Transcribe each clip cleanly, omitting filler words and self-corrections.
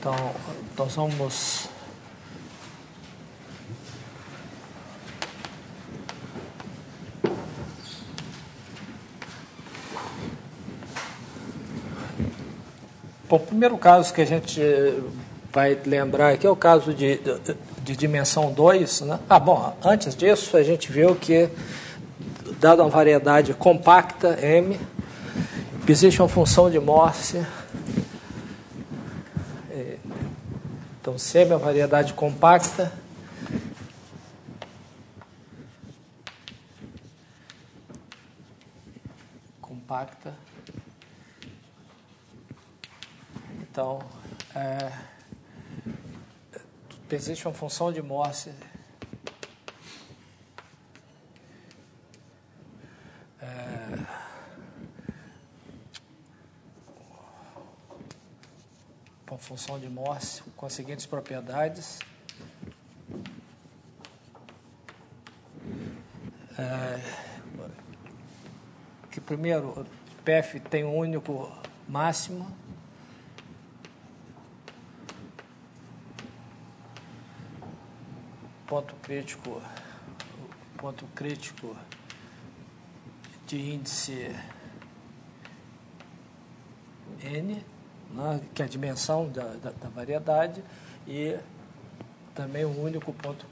Então, nós vamos bom, o primeiro caso que a gente vai lembrar aqui é o caso de dimensão 2, né? Bom, antes disso a gente viu que, dada uma variedade compacta, M, existe uma função de Morse. Então, se M é uma variedade compacta, então, existe uma função de Morse uma função de Morse com as seguintes propriedades. Que primeiro, PF tem um único máximo, ponto crítico de índice N, né, que é a dimensão da variedade, e também um único ponto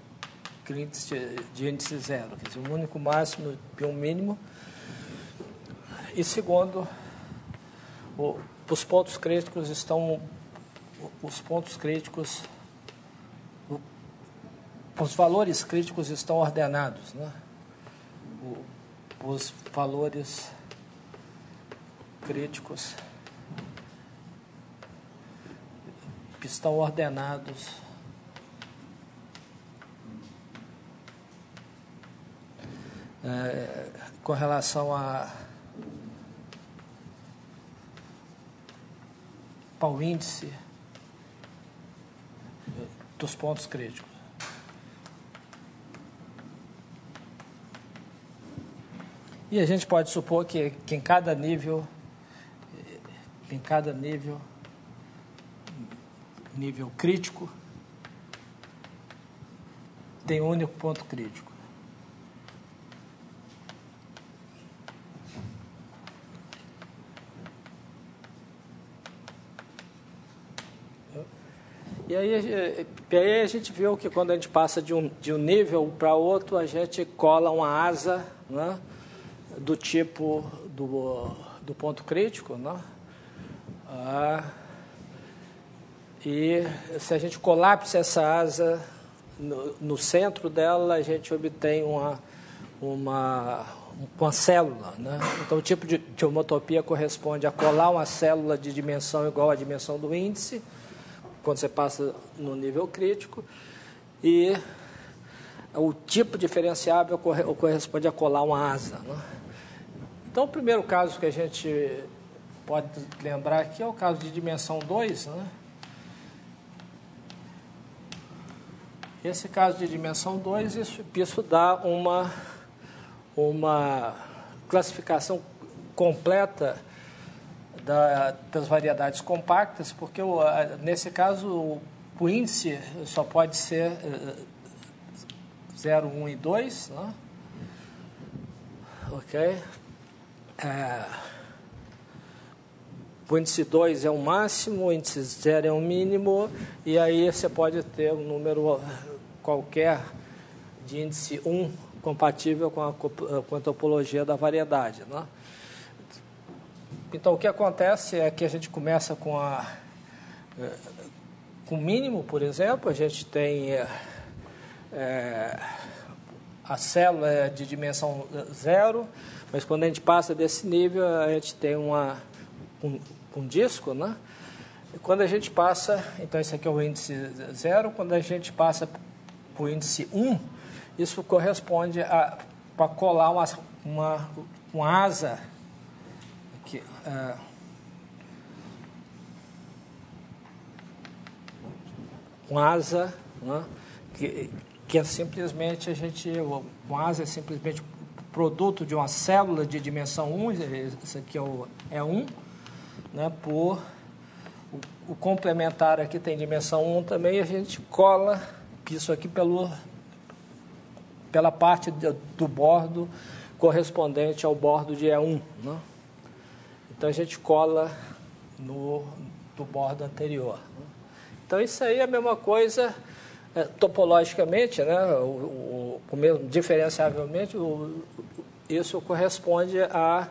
crítico de índice zero, quer dizer, um único máximo e um mínimo. E segundo, os pontos críticos os valores críticos estão ordenados, né? Os valores críticos estão ordenados com relação ao índice dos pontos críticos. E a gente pode supor que em cada nível crítico, tem um único ponto crítico. E aí a gente viu que quando a gente passa de um nível para outro, a gente cola uma asa, né, do tipo do ponto crítico, né? E se a gente colapsa essa asa no centro dela, a gente obtém uma célula, né? Então, o tipo de homotopia corresponde a colar uma célula de dimensão igual à dimensão do índice, quando você passa no nível crítico, e o tipo diferenciável corresponde a colar uma asa, né? Então, o primeiro caso que a gente pode lembrar aqui é o caso de dimensão 2, né? Esse caso de dimensão 2, isso dá uma classificação completa das variedades compactas, porque nesse caso o índice só pode ser 0, 1 e 2, né? Ok? O índice 2 é o máximo, o índice 0 é o mínimo, e aí você pode ter um número qualquer de índice 1 compatível com a topologia da variedade, né? Então, o que acontece é que a gente começa com o mínimo, por exemplo, a gente tem a célula de dimensão 0, mas quando a gente passa desse nível, a gente tem um disco, né? E quando a gente passa, então esse aqui é o índice 0, quando a gente passa para o índice 1, isso corresponde para colar uma asa aqui, uma asa, né, que é simplesmente uma asa é simplesmente produto de uma célula de dimensão 1, esse aqui é 1, né, por O complementar aqui tem dimensão 1 também, e a gente cola isso aqui pela parte do bordo correspondente ao bordo de E1, né? Então, a gente cola do bordo anterior, né? Então, isso aí é a mesma coisa, topologicamente, né? Mesmo, diferenciavelmente, isso corresponde a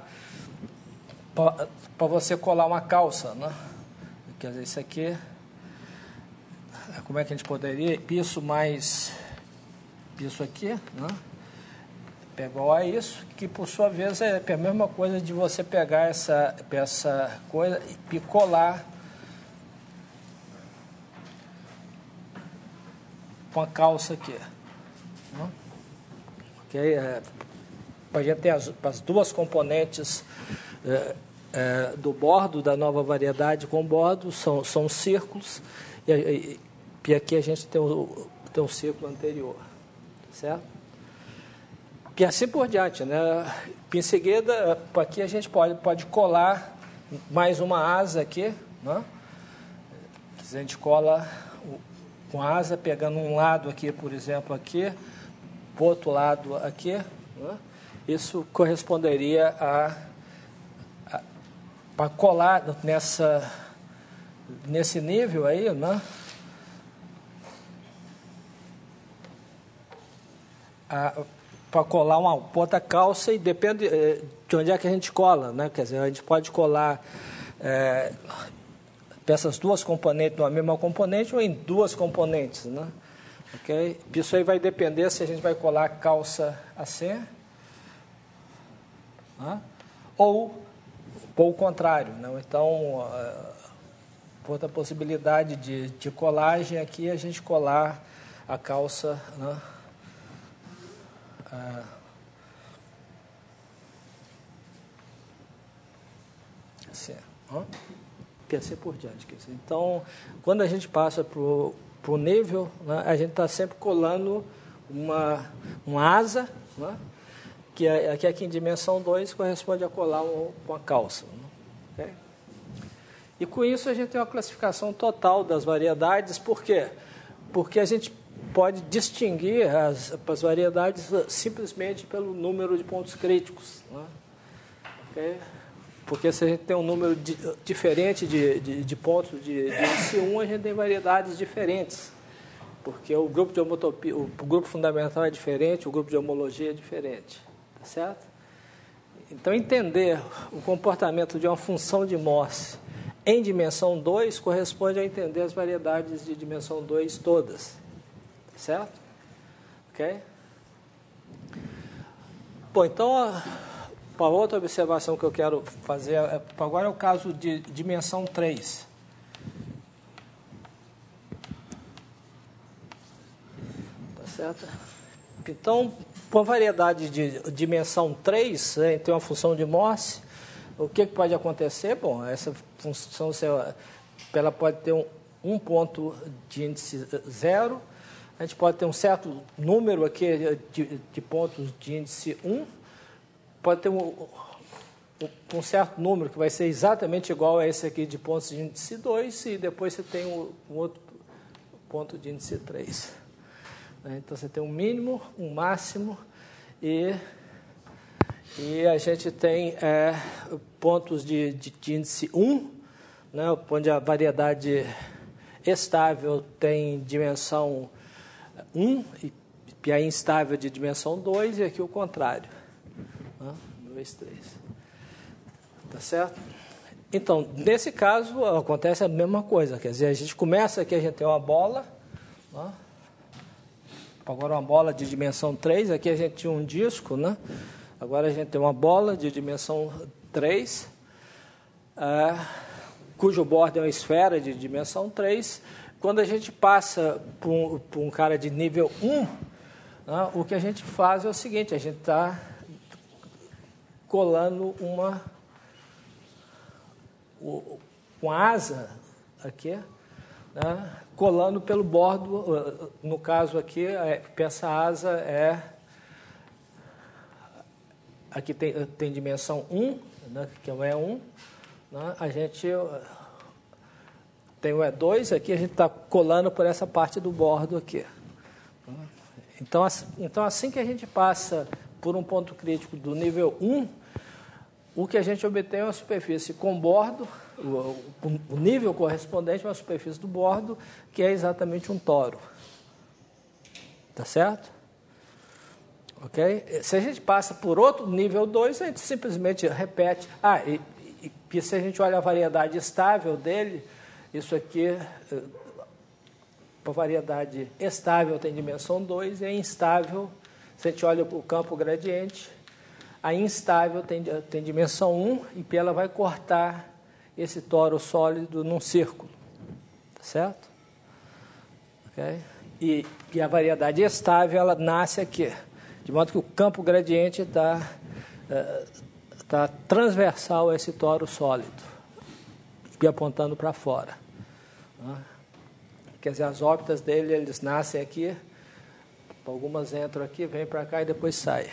para você colar uma calça, né? Quer dizer, isso aqui, como é que a gente poderia? Isso mais isso aqui, né? É igual a isso, que por sua vez é a mesma coisa de você pegar essa coisa e colar com a calça aqui, né? Ok? A gente tem as duas componentes do bordo da nova variedade com bordo, são círculos, e aqui a gente tem um círculo anterior, certo? E assim por diante, né? Em seguida, aqui a gente pode colar mais uma asa aqui, né? A gente cola com a asa, pegando um lado aqui, por exemplo, aqui, o outro lado aqui, né? Isso corresponderia para colar nesse nível aí, né? Para colar uma outra calça, e depende de onde é que a gente cola, né? Quer dizer, a gente pode colar essas duas componentes numa mesma componente ou em duas componentes, né? Ok? Isso aí vai depender se a gente vai colar a calça assim, né? Ou o contrário, né? Então, outra possibilidade de colagem aqui é a gente colar a calça, né? Assim, ó. E assim por diante. Então, quando a gente passa para o nível, né, a gente está sempre colando uma asa, né, que aqui em dimensão 2 corresponde a colar uma calça, né, okay? E com isso a gente tem uma classificação total das variedades. Por quê? Porque a gente pode distinguir as variedades simplesmente pelo número de pontos críticos, né? Okay? Porque se a gente tem um número diferente de pontos de índice 1, a gente tem variedades diferentes. Porque o grupo de homotopia, o grupo fundamental é diferente, o grupo de homologia é diferente. Tá certo? Então, entender o comportamento de uma função de Morse em dimensão 2 corresponde a entender as variedades de dimensão 2 todas. Tá certo? Ok? Bom, então, a outra observação que eu quero fazer agora é o caso de dimensão 3. Tá certo? Então, por variedade de dimensão 3, tem uma função de Morse, o que pode acontecer? Bom, essa função ela pode ter um ponto de índice 0, a gente pode ter um certo número aqui de pontos de índice 1, pode ter um certo número que vai ser exatamente igual a esse aqui de pontos de índice 2, e depois você tem um outro ponto de índice 3. Então, você tem um mínimo, um máximo, e a gente tem pontos de índice 1, né, onde a variedade estável tem dimensão 1, e a instável de dimensão 2, e aqui o contrário. 2, 3. Tá certo? Então, nesse caso, acontece a mesma coisa. Quer dizer, a gente começa aqui, a gente tem uma bola, né? Agora uma bola de dimensão 3, aqui a gente tinha um disco, né? Agora a gente tem uma bola de dimensão 3, cujo bordo é uma esfera de dimensão 3. Quando a gente passa por um cara de nível 1, né, o que a gente faz é o seguinte: a gente está colando uma asa aqui, né, colando pelo bordo. No caso aqui, essa asa aqui tem dimensão 1, né, que é o E1, né, a gente tem o E2 aqui, a gente está colando por essa parte do bordo aqui. Então, assim que a gente passa por um ponto crítico do nível 1, o que a gente obtém é uma superfície com bordo, o nível correspondente a uma superfície do bordo, que é exatamente um toro. Tá certo? Ok? Se a gente passa por outro nível 2, a gente simplesmente repete. E se a gente olha a variedade estável dele, isso aqui, a variedade estável tem dimensão 2 e a instável, se a gente olha o campo gradiente, a instável tem dimensão 1 e ela vai cortar esse toro sólido num círculo. Tá certo? Ok? E a variedade estável, ela nasce aqui. De modo que o campo gradiente está transversal a esse toro sólido e apontando para fora. Quer dizer, as órbitas dele, eles nascem aqui, algumas entram aqui, vêm para cá e depois saem.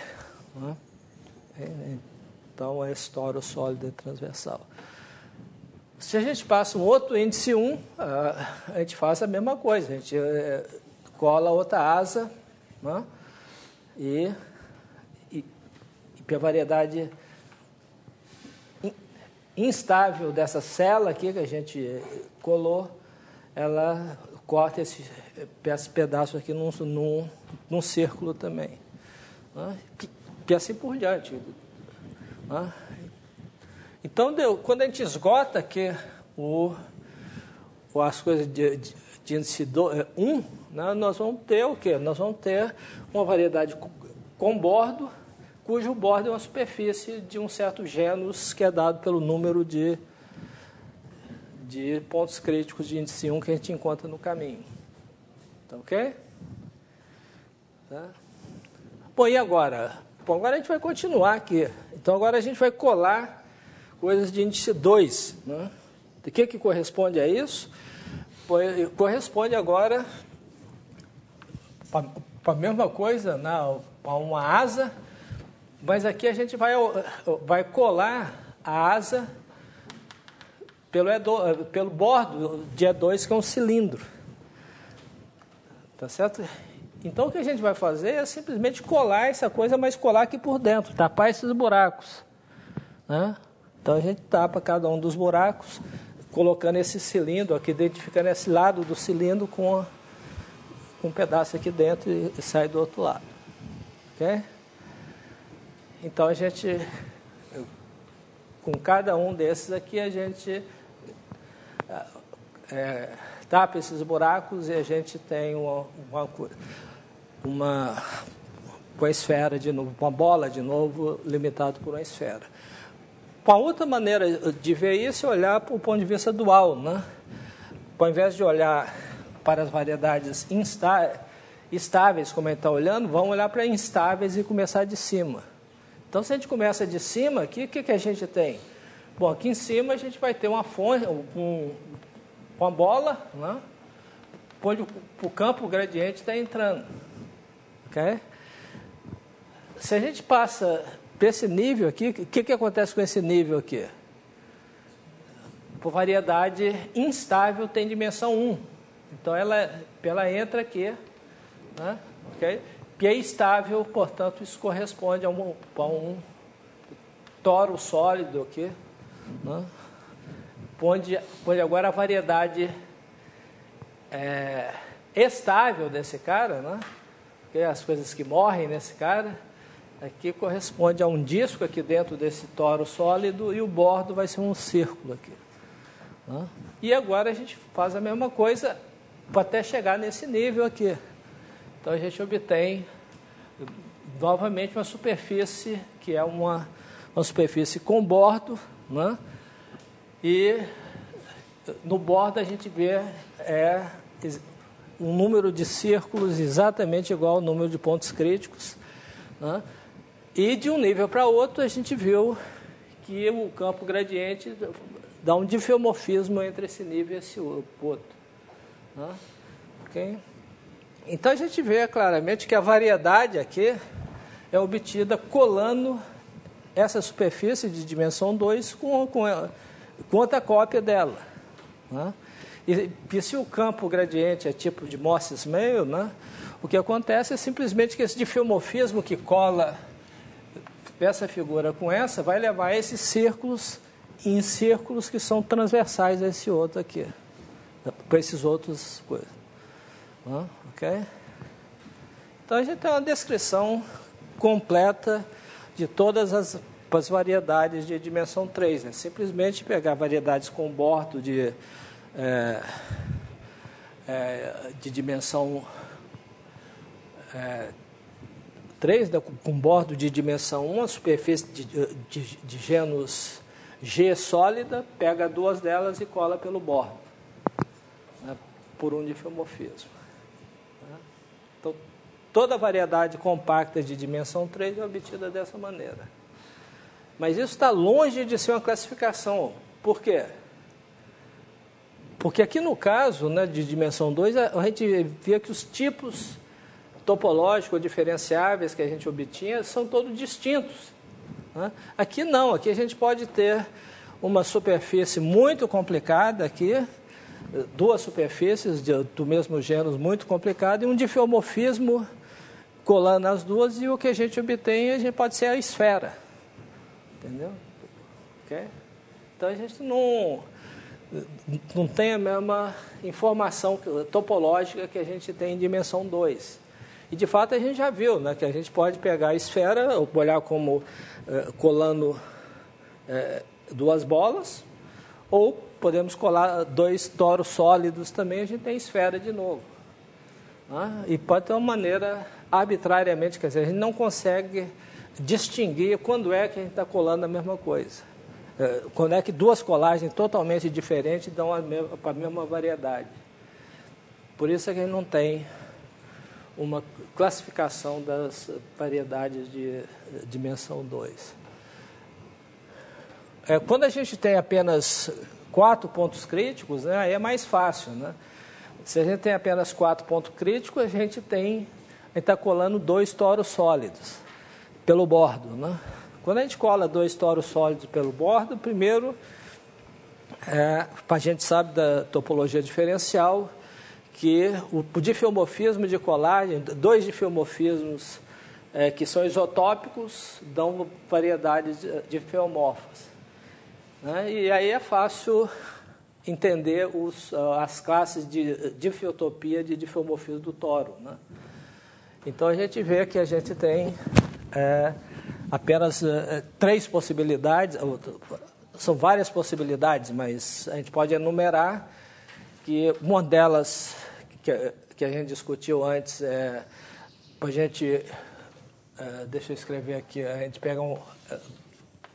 Então, esse toro sólido é transversal. Se a gente passa um outro índice 1, a gente faz a mesma coisa. A gente cola outra asa, e a variedade instável dessa cela aqui que a gente colou, ela corta esse pedaço aqui num círculo também. E assim por diante. Então, quando a gente esgota aqui as coisas de índice 1, nós vamos ter o quê? Nós vamos ter uma variedade com bordo, cujo bordo é uma superfície de um certo gênus que é dado pelo número de pontos críticos de índice 1 que a gente encontra no caminho. Tá ok? Tá? Bom, e agora? Bom, agora a gente vai continuar aqui. Então, agora a gente vai colar coisas de índice 2. O que corresponde a isso? Corresponde agora para a mesma coisa, para uma asa, mas aqui a gente vai colar a asa pelo bordo de E2, que é um cilindro. Tá certo? Então, o que a gente vai fazer é simplesmente colar essa coisa, mas colar aqui por dentro, tapar esses buracos. Então, a gente tapa cada um dos buracos, colocando esse cilindro aqui, identificando esse lado do cilindro com um pedaço aqui dentro e sai do outro lado. Ok? Então, a gente, com cada um desses aqui, a gente tapa esses buracos e a gente tem uma esfera de novo, uma bola de novo, limitado por uma esfera. Uma outra maneira de ver isso é olhar para o ponto de vista dual, Ao invés de olhar para as variedades estáveis, como a gente está olhando, vamos olhar para instáveis e começar de cima. Então, se a gente começa de cima, aqui, o que a gente tem? Bom, aqui em cima a gente vai ter uma fonte, uma bola, onde o campo gradiente está entrando. Okay? Se a gente passa para esse nível aqui, o que acontece com esse nível aqui? Por variedade instável tem dimensão 1. Então, ela entra aqui. Okay? E é estável, portanto, isso corresponde a um toro sólido aqui. Onde agora a variedade estável desse cara, que é as coisas que morrem nesse cara, aqui corresponde a um disco aqui dentro desse toro sólido e o bordo vai ser um círculo aqui. E agora a gente faz a mesma coisa até chegar nesse nível aqui. Então a gente obtém novamente uma superfície que é uma superfície com bordo, e no bordo a gente vê um número de círculos exatamente igual ao número de pontos críticos. E de um nível para outro a gente viu que o campo gradiente dá um difeomorfismo entre esse nível e esse outro. Okay? Então a gente vê claramente que a variedade aqui é obtida colando essa superfície de dimensão 2 com outra cópia dela. E se o campo gradiente é tipo de Morse-Smale, né, o que acontece é simplesmente que esse diffeomorfismo que cola essa figura com essa vai levar esses círculos em círculos que são transversais a esse outro aqui, para esses outros coisas. Ok? Então a gente tem uma descrição completa de todas as variedades de dimensão 3. Né? Simplesmente pegar variedades com bordo de dimensão 3, né? Com bordo de dimensão 1, a superfície de genus G sólida, pega duas delas e cola pelo bordo, né? Por um diffeomorfismo. Então, toda variedade compacta de dimensão 3 é obtida dessa maneira. Mas isso está longe de ser uma classificação. Por quê? Porque aqui no caso, né, de dimensão 2, a gente via que os tipos topológicos ou diferenciáveis que a gente obtinha são todos distintos. Né? Aqui não, aqui a gente pode ter uma superfície muito complicada aqui, duas superfícies do mesmo gênero muito complicado e um diffeomorfismo colando as duas, e o que a gente obtém, a gente pode ser a esfera. Entendeu? Okay? Então a gente não tem a mesma informação topológica que a gente tem em dimensão 2. E de fato a gente já viu, né, que a gente pode pegar a esfera, olhar como colando duas bolas, ou podemos colar dois toros sólidos também, a gente tem esfera de novo. Né? E pode ter uma maneira arbitrariamente, quer dizer, a gente não consegue distinguir quando é que a gente está colando a mesma coisa. Quando é que duas colagens totalmente diferentes dão a mesma variedade. Por isso é que a gente não tem uma classificação das variedades de dimensão 2. Quando a gente tem apenas 4 pontos críticos, né, aí é mais fácil. Né? Se a gente tem apenas 4 pontos críticos, a gente está colando 2 toros sólidos pelo bordo. Né? Quando a gente cola 2 toros sólidos pelo bordo, primeiro, a gente sabe da topologia diferencial, que o diffeomorfismo de colagem, 2 diffeomorfismos que são isotópicos, dão variedades diffeomorfas. Né? E aí é fácil entender as classes de diffeotopia de diffeomorfismo do toro. Né? Então a gente vê que a gente tem apenas 3 possibilidades, são várias possibilidades, mas a gente pode enumerar que uma delas que a gente discutiu antes a gente, deixa eu escrever aqui, a gente pega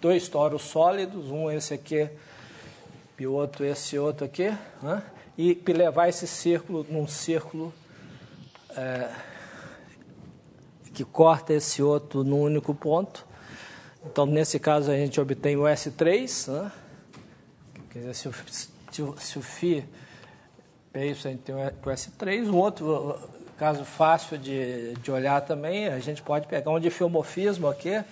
2 toros sólidos, um esse aqui e o outro esse outro aqui, né? E levar esse círculo num círculo que corta esse outro num único ponto. Então, nesse caso, a gente obtém o S3, né? Quer dizer, se o φ é isso, a gente tem o S3. O outro caso fácil de olhar também, a gente pode pegar um diffeomorfismo aqui,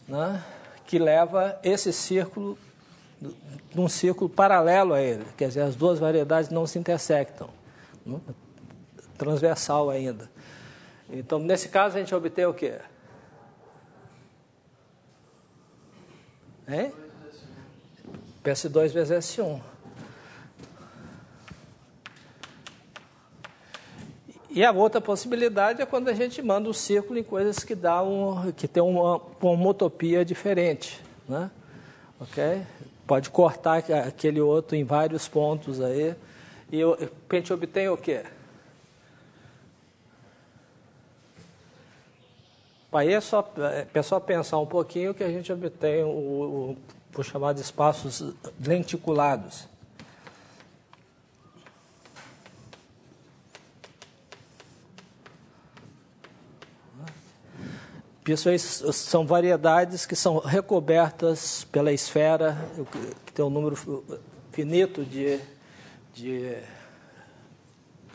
né, que leva esse círculo num círculo paralelo a ele. Quer dizer, as duas variedades não se intersectam. Né? Transversal ainda. Então, nesse caso, a gente obtém o quê? PS2 vezes S1. E a outra possibilidade é quando a gente manda um círculo em coisas que tem uma homotopia diferente. Né? Okay? Pode cortar aquele outro em vários pontos aí. E a gente obtém o quê? Aí é só pensar um pouquinho que a gente obtém por chamar de espaços lenticulados. Isso aí são variedades que são recobertas pela esfera, que tem um número finito de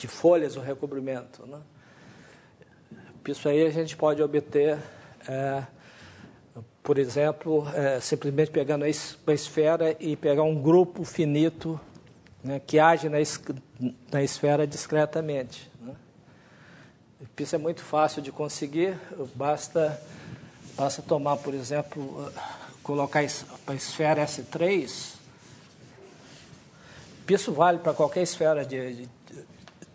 folhas no recobrimento. Né? Isso aí a gente pode obter, por exemplo, simplesmente pegando a esfera e pegar um grupo finito, né, que age na esfera discretamente. Né? Isso é muito fácil de conseguir, basta tomar, por exemplo, colocar a esfera S3. Isso vale para qualquer esfera de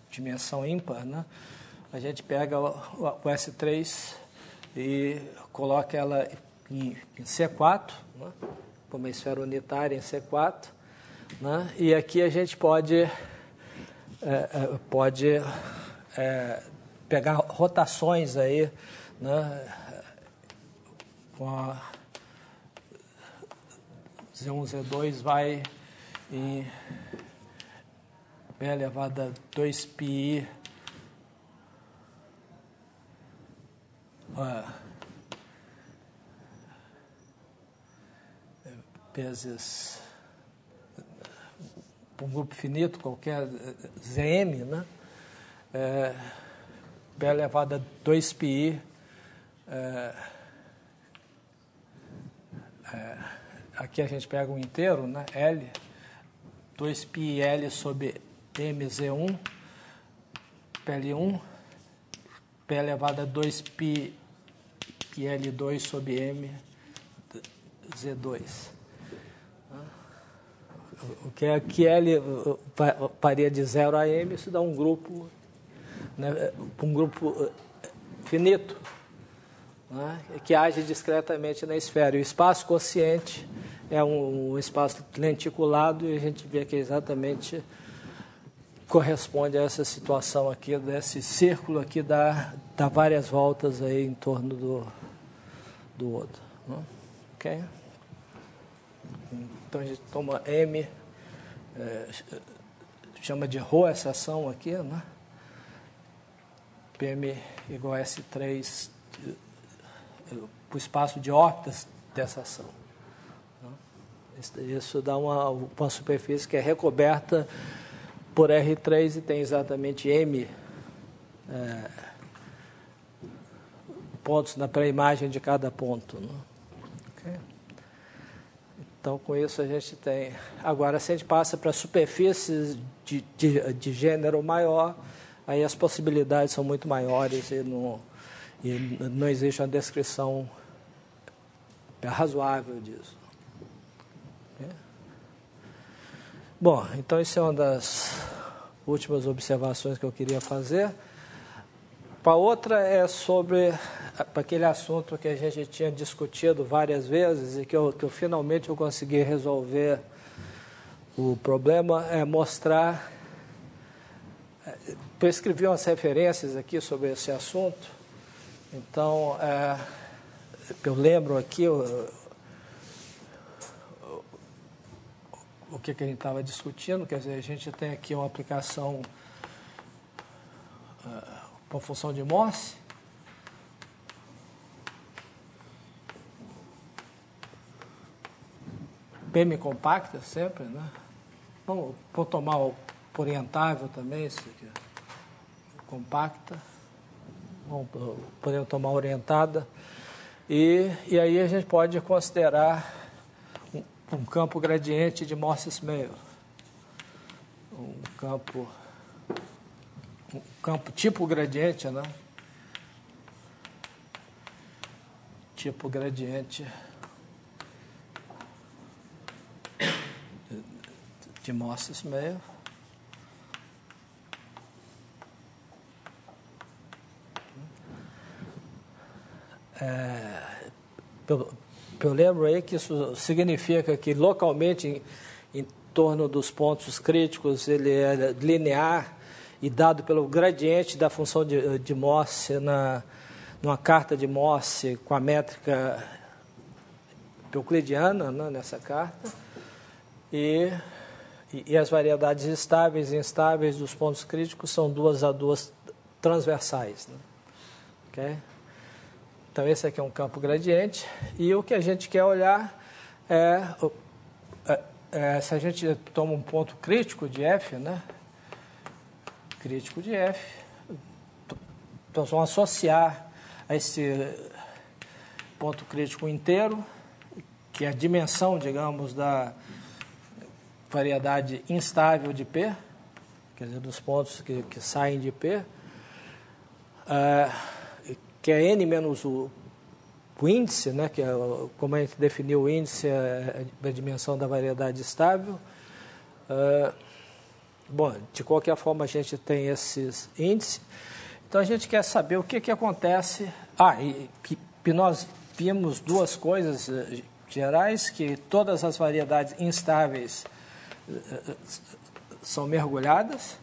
dimensão ímpar, né? A gente pega o S3 e coloca ela em C4, né? Uma esfera unitária em C4, né? E aqui a gente pode pegar rotações aí, né? Com a Z1, Z2 vai em P elevado a 2πi vezes um grupo finito, qualquer Zm, né? P elevado a 2πi aqui a gente pega um inteiro, né? L, 2πl sobre mz1, PL1, P elevado a 2πl2 sobre mz2. O que aqui L varia de 0 a m, isso dá um grupo, né? Um grupo finito, né? Que age discretamente na esfera. E o espaço quociente é um espaço lenticulado e a gente vê que exatamente corresponde a essa situação aqui, desse círculo aqui, dá várias voltas aí em torno do outro. Né? Ok? Então a gente toma M, chama de ρ essa ação aqui, né? PM igual a S3, para o espaço de órbitas dessa ação. Isso dá uma superfície que é recoberta por R3 e tem exatamente M pontos na pré-imagem de cada ponto. Né? Okay? Então, com isso a gente tem... Agora, se a gente passa para superfícies de gênero maior, aí as possibilidades são muito maiores e não existe uma descrição razoável disso. Bom, então isso é uma das últimas observações que eu queria fazer. A outra é sobre aquele assunto que a gente tinha discutido várias vezes e que eu finalmente consegui resolver o problema, é mostrar... Eu escrevi umas referências aqui sobre esse assunto, então eu lembro aqui o que a gente estava discutindo, quer dizer, a gente tem aqui uma aplicação com função de Morse. PM compacta sempre, né? Vou tomar o orientável também, isso aqui. Compacta. Podemos tomar orientada. E aí a gente pode considerar um campo gradiente de Morse-Smale. Um campo tipo gradiente, né? Tipo gradiente de Morse-Smale. Eu lembro aí que isso significa que localmente em torno dos pontos críticos ele é linear e dado pelo gradiente da função de Morse numa carta de Morse com a métrica euclidiana, né, nessa carta, e as variedades estáveis e instáveis dos pontos críticos são 2 a 2 transversais. Né? Okay? Então, esse aqui é um campo gradiente, e o que a gente quer olhar se a gente toma um ponto crítico de F, né? Crítico de F, então vamos associar a esse ponto crítico inteiro, que é a dimensão, digamos, variedade instável de P, quer dizer, dos pontos que saem de P, que é N menos o índice, né, que é, como a gente definiu o índice, é a dimensão da variedade estável. Bom, de qualquer forma a gente tem esses índices. Então a gente quer saber o que acontece. E nós vimos duas coisas gerais, que todas as variedades instáveis são mergulhadas.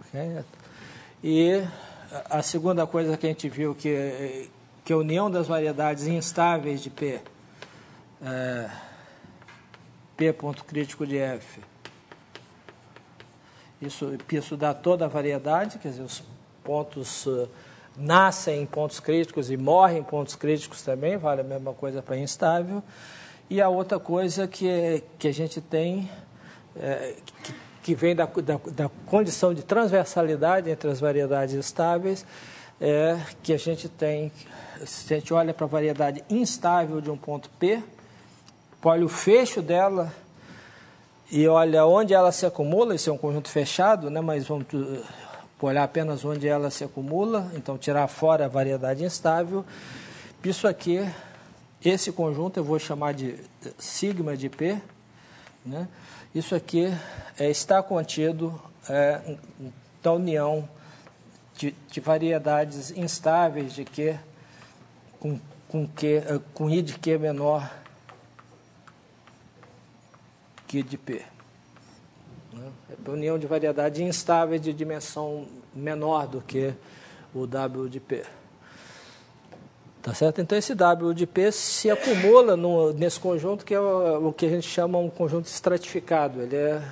Okay. E a segunda coisa que a gente viu, que a união das variedades instáveis de P, P ponto crítico de F, isso dá toda a variedade, quer dizer, os pontos nascem em pontos críticos e morrem em pontos críticos também, vale a mesma coisa para instável. E a outra coisa que a gente tem, que vem da condição de transversalidade entre as variedades estáveis, é que a gente tem, se a gente olha para a variedade instável de um ponto P, olha o fecho dela e olha onde ela se acumula, isso é um conjunto fechado, né, mas vamos olhar apenas onde ela se acumula, então tirar fora a variedade instável. Isso aqui, esse conjunto eu vou chamar de sigma de P, né? Isso aqui está contido na união de variedades instáveis de Q com I de Q menor que de P. É a união de variedades instáveis de dimensão menor do que o W de P. Tá certo? Então, esse W de P se acumula nesse conjunto, que é o que a gente chama um conjunto estratificado. Ele é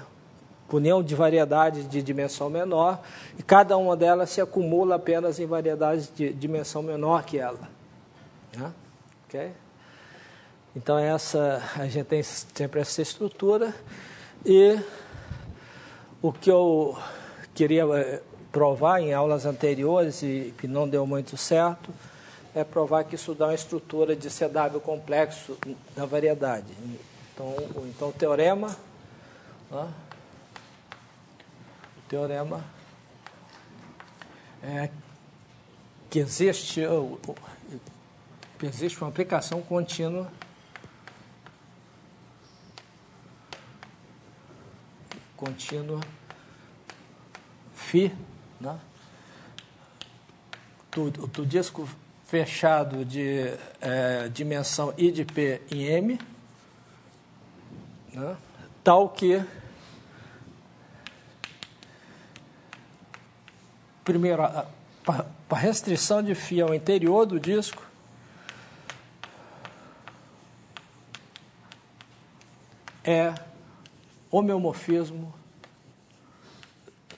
união de variedades de dimensão menor, e cada uma delas se acumula apenas em variedades de dimensão menor que ela. Né? Okay? Então, a gente tem sempre essa estrutura, e o que eu queria provar em aulas anteriores, e que não deu muito certo, é provar que isso dá uma estrutura de CW complexo da variedade. Então o teorema, né, é que existe uma aplicação contínua φ, né, do disco fechado de dimensão I de P em M, né, tal que, primeiro, a restrição de φ ao interior do disco é homeomorfismo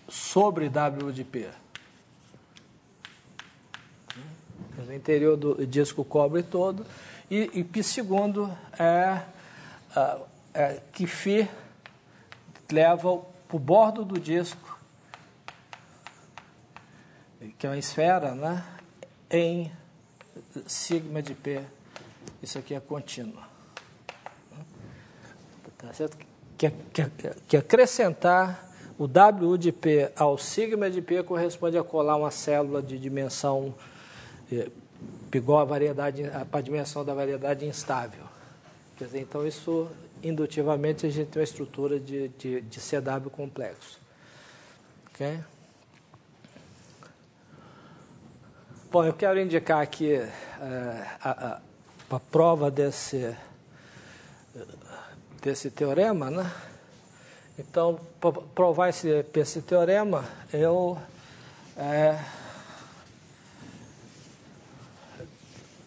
sobre W de P. O interior do disco cobre todo. E π segundo é que φ leva para o bordo do disco, que é uma esfera, né, em sigma de P. Isso aqui é contínuo. Tá certo? Que acrescentar o W de P ao sigma de P corresponde a colar uma célula de dimensão igual a dimensão da variedade instável. Quer dizer, então, isso, indutivamente, a gente tem uma estrutura de CW complexo. Ok? Bom, eu quero indicar aqui a prova desse teorema, né? Então, para provar esse teorema, eu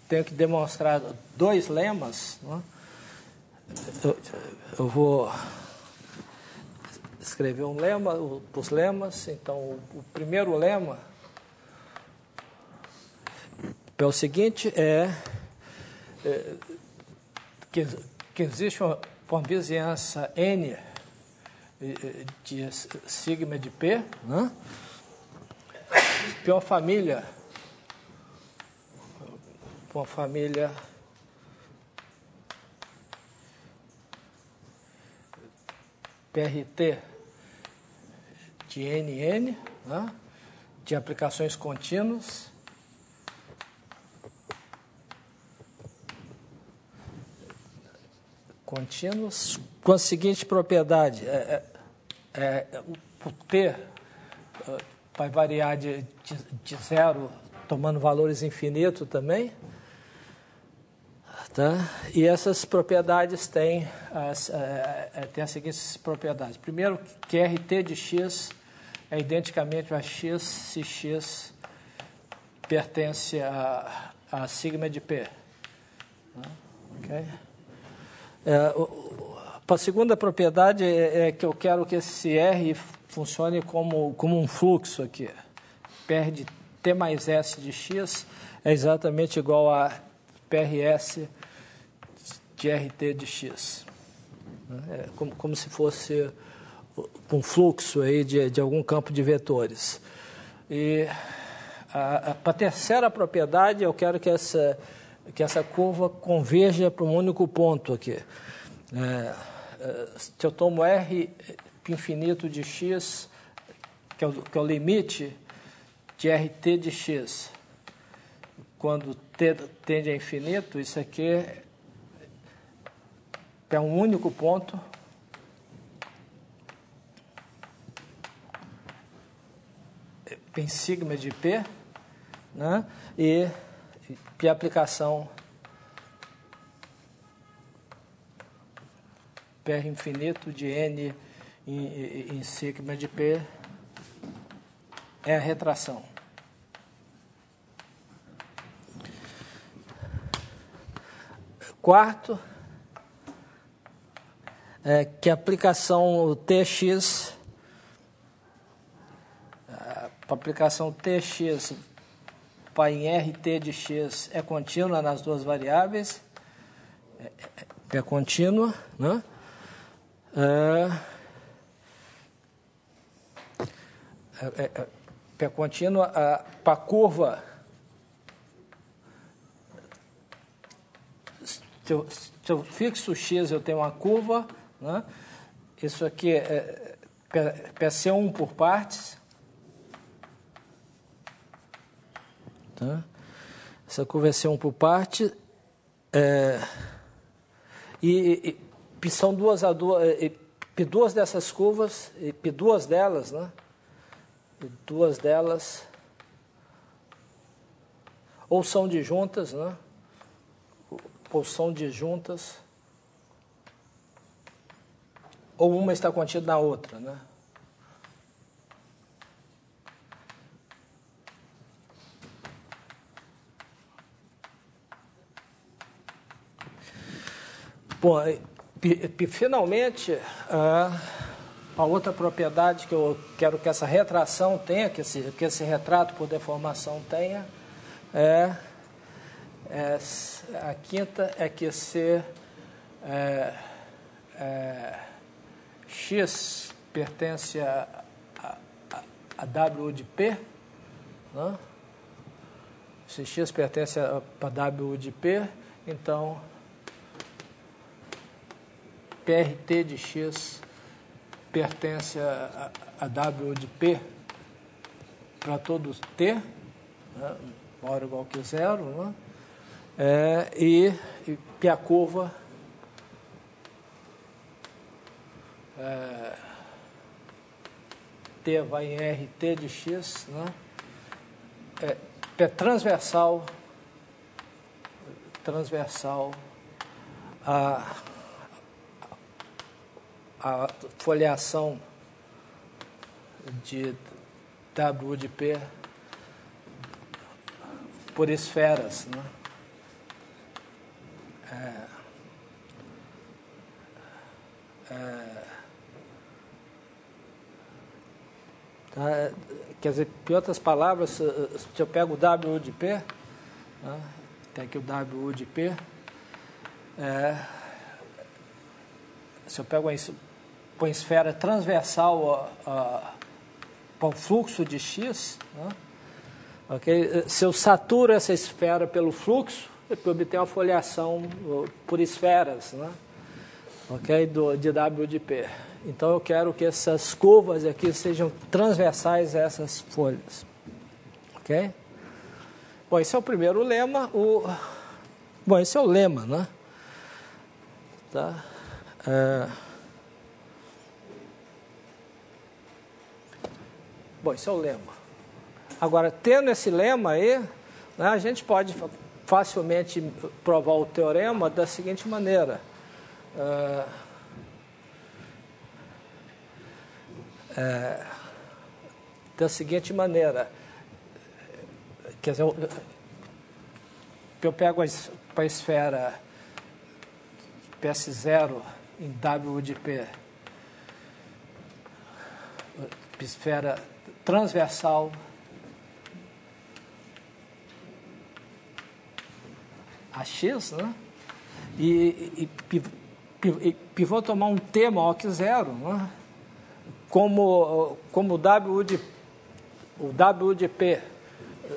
tenho que demonstrar dois lemas, né? Eu vou escrever um lema, os lemas. Então, o primeiro lema é o seguinte, que existe uma vizinhança N de sigma de P, né? Que é uma família PRT de NN, né, de aplicações contínuas, com a seguinte propriedade, o T vai variar de zero, tomando valores infinitos também, tá? E essas propriedades têm as seguintes propriedades. Primeiro, que RT de x é identicamente a x se x pertence a sigma de P. Ok? A segunda propriedade é que eu quero que esse R funcione como um fluxo aqui. PR de T mais S de x é exatamente igual a PRS de RT de x. É como se fosse um fluxo aí de algum campo de vetores. E para a terceira propriedade, eu quero que essa curva converja para um único ponto aqui. Se eu tomo R infinito de x, que é o limite de RT de x, quando t tende a infinito, isso aqui é um único ponto em sigma de P, né? E a aplicação PR infinito de N em sigma de P é a retração. Quarto, que a aplicação Tx, a aplicação Tx vai em RT de x é contínua nas duas variáveis, é contínua, né? É contínua para a curva. Se eu fixo x, eu tenho uma curva, né? Isso aqui é PC1 por partes. Tá? Essa curva é C1 por parte. E são duas dessas curvas, e duas delas, né? E duas delas ou são disjuntas, né? Ou são disjuntas, ou uma está contida na outra, né? Bom, finalmente, a outra propriedade que eu quero que essa retração tenha, que esse retrato por deformação tenha, a quinta é que se x pertence a W de P, né? Se x pertence a W de P, então PRT de x pertence a W de P para todos T, né, maior ou igual que zero, né? E a curva T vai em RT de x, né? É transversal a foliação de W de P por esferas, né? Quer dizer, em outras palavras, se eu pego o W de P, né? Tem aqui o W de P, se eu pego uma esfera transversal ao fluxo de x, né? Okay? Se eu saturo essa esfera pelo fluxo, eu obtenho uma foliação por esferas, né? Okay? De W de P. Então eu quero que essas curvas aqui sejam transversais a essas folhas. Ok? Bom, esse é o primeiro lema. Bom, esse é o lema, né? Tá? Bom, esse é o lema. Agora, tendo esse lema aí, né, a gente pode facilmente provar o teorema da seguinte maneira. Da seguinte maneira. Quer dizer, eu pego a esfera PS0 em W de P, esfera transversal a X, né? E vou tomar um T maior que zero, né? Como o W de P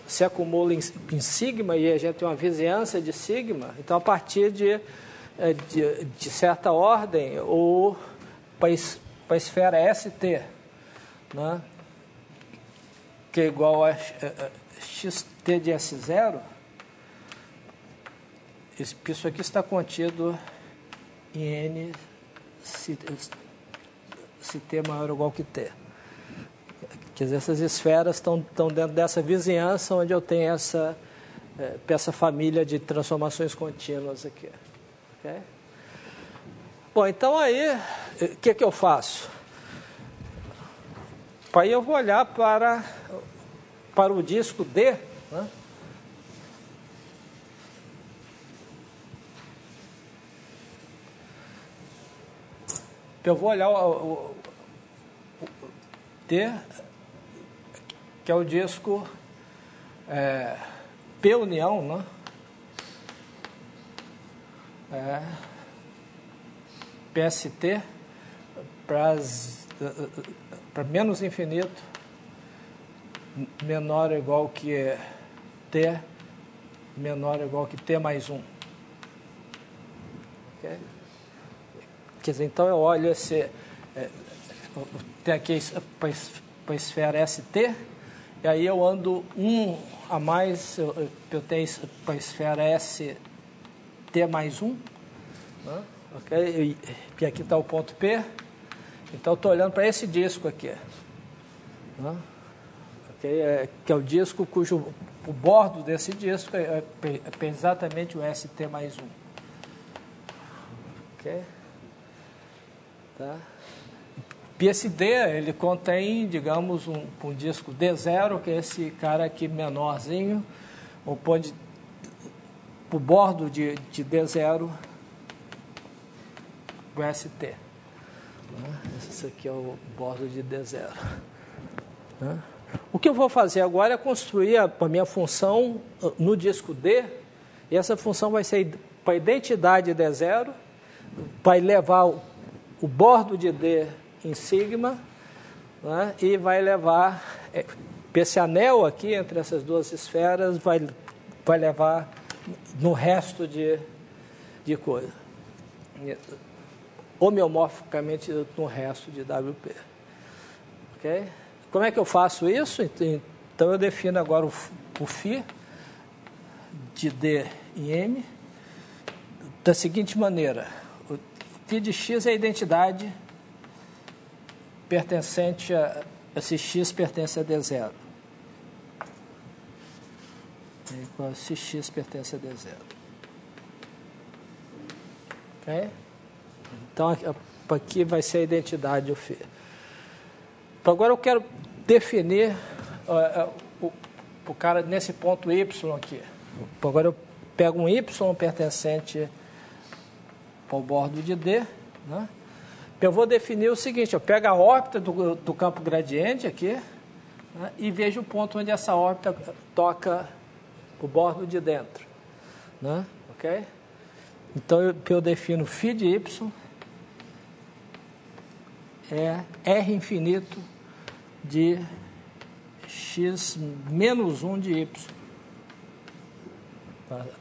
se acumula em sigma e a gente tem uma vizinhança de sigma, então a partir de certa ordem, ou para a esfera ST, né? Que é igual a xt de S0, isso aqui está contido em N se T maior ou igual que T. Quer dizer, essas esferas estão dentro dessa vizinhança onde eu tenho essa família de transformações contínuas aqui. Okay? Bom, então aí, o que eu faço? Aí eu vou olhar para o disco D, né? Eu vou olhar o D, que é o disco P união, né? PST para menos infinito, menor ou igual que T, menor ou igual que T mais 1. Okay? Quer dizer, então eu olho tem aqui para a esfera ST, e aí eu ando um a mais, eu tenho para a esfera ST mais 1, né? Okay? E aqui está o ponto P, então eu estou olhando para esse disco aqui, né? Okay? Que é o disco o bordo desse disco é exatamente o ST mais 1. Ok? Tá? E esse D, ele contém, digamos, um disco D0, que é esse cara aqui menorzinho, o bordo de D0, o ST. Esse aqui é o bordo de D0. O que eu vou fazer agora é construir a minha função no disco D, e essa função vai ser para a identidade D0, vai levar o bordo de D em sigma, né, e vai levar esse anel aqui entre essas duas esferas, vai levar no resto de coisa, homeomorficamente no resto de WP. Ok? Como é que eu faço isso? Então eu defino agora o φ de D em M da seguinte maneira. O φ de x é a identidade pertencente se x pertence a D0. Se x pertence a D0. Ok? Então aqui vai ser a identidade do φ. Então agora eu quero definir o cara nesse ponto y aqui. Agora eu pego um y pertencente ao bordo de D, né? Eu vou definir o seguinte, eu pego a órbita do campo gradiente aqui, né, e vejo o ponto onde essa órbita toca o bordo de dentro, né? Ok? Então eu defino φ de y é R infinito de x menos 1 de y.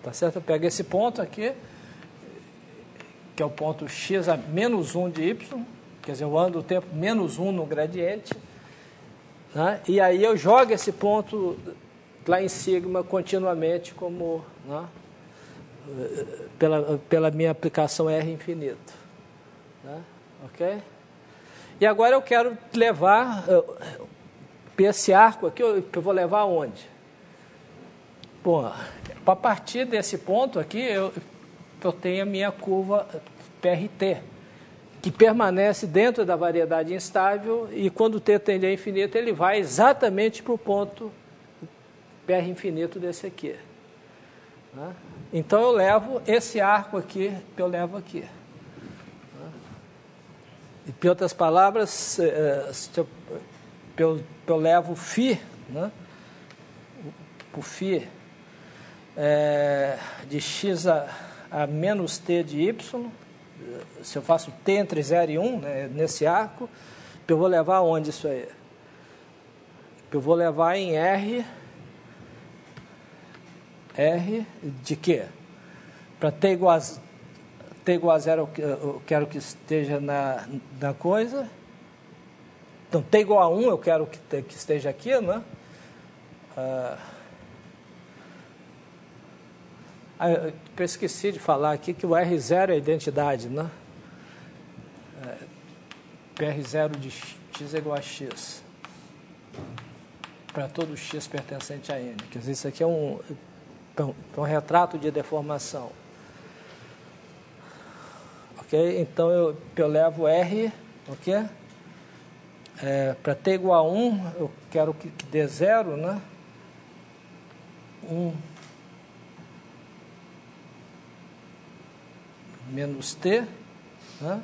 Tá certo? Eu pego esse ponto aqui, que é o ponto x a menos 1 de y, quer dizer, eu ando o tempo menos 1 no gradiente, né? E aí eu jogo esse ponto lá em sigma continuamente como, né? Pela minha aplicação R infinito. Né? Ok? E agora eu quero levar esse arco aqui, eu vou levar aonde? Bom, a partir desse ponto aqui, eu tenho a minha curva PRT, que permanece dentro da variedade instável, e quando t tende a infinito, ele vai exatamente para o ponto PR infinito desse aqui. Né? Então eu levo esse arco aqui, eu levo aqui. E, por outras palavras, eu levo φ, né? O φ de x a menos t de y, se eu faço t entre 0 e 1, né, nesse arco, eu vou levar aonde isso aí? Eu vou levar em R de quê? Para t igual a 0, eu quero que esteja na coisa. Então, t igual a 1, eu quero que esteja aqui, né? Eu esqueci de falar aqui que o R0 é a identidade, né? PR0 de x é igual a x. Para todo x pertencente a n. Quer dizer, isso aqui é um retrato de deformação. Ok? Então, eu levo R, ok? Para t igual a 1, eu quero que dê 0, né? 1 menos t, né?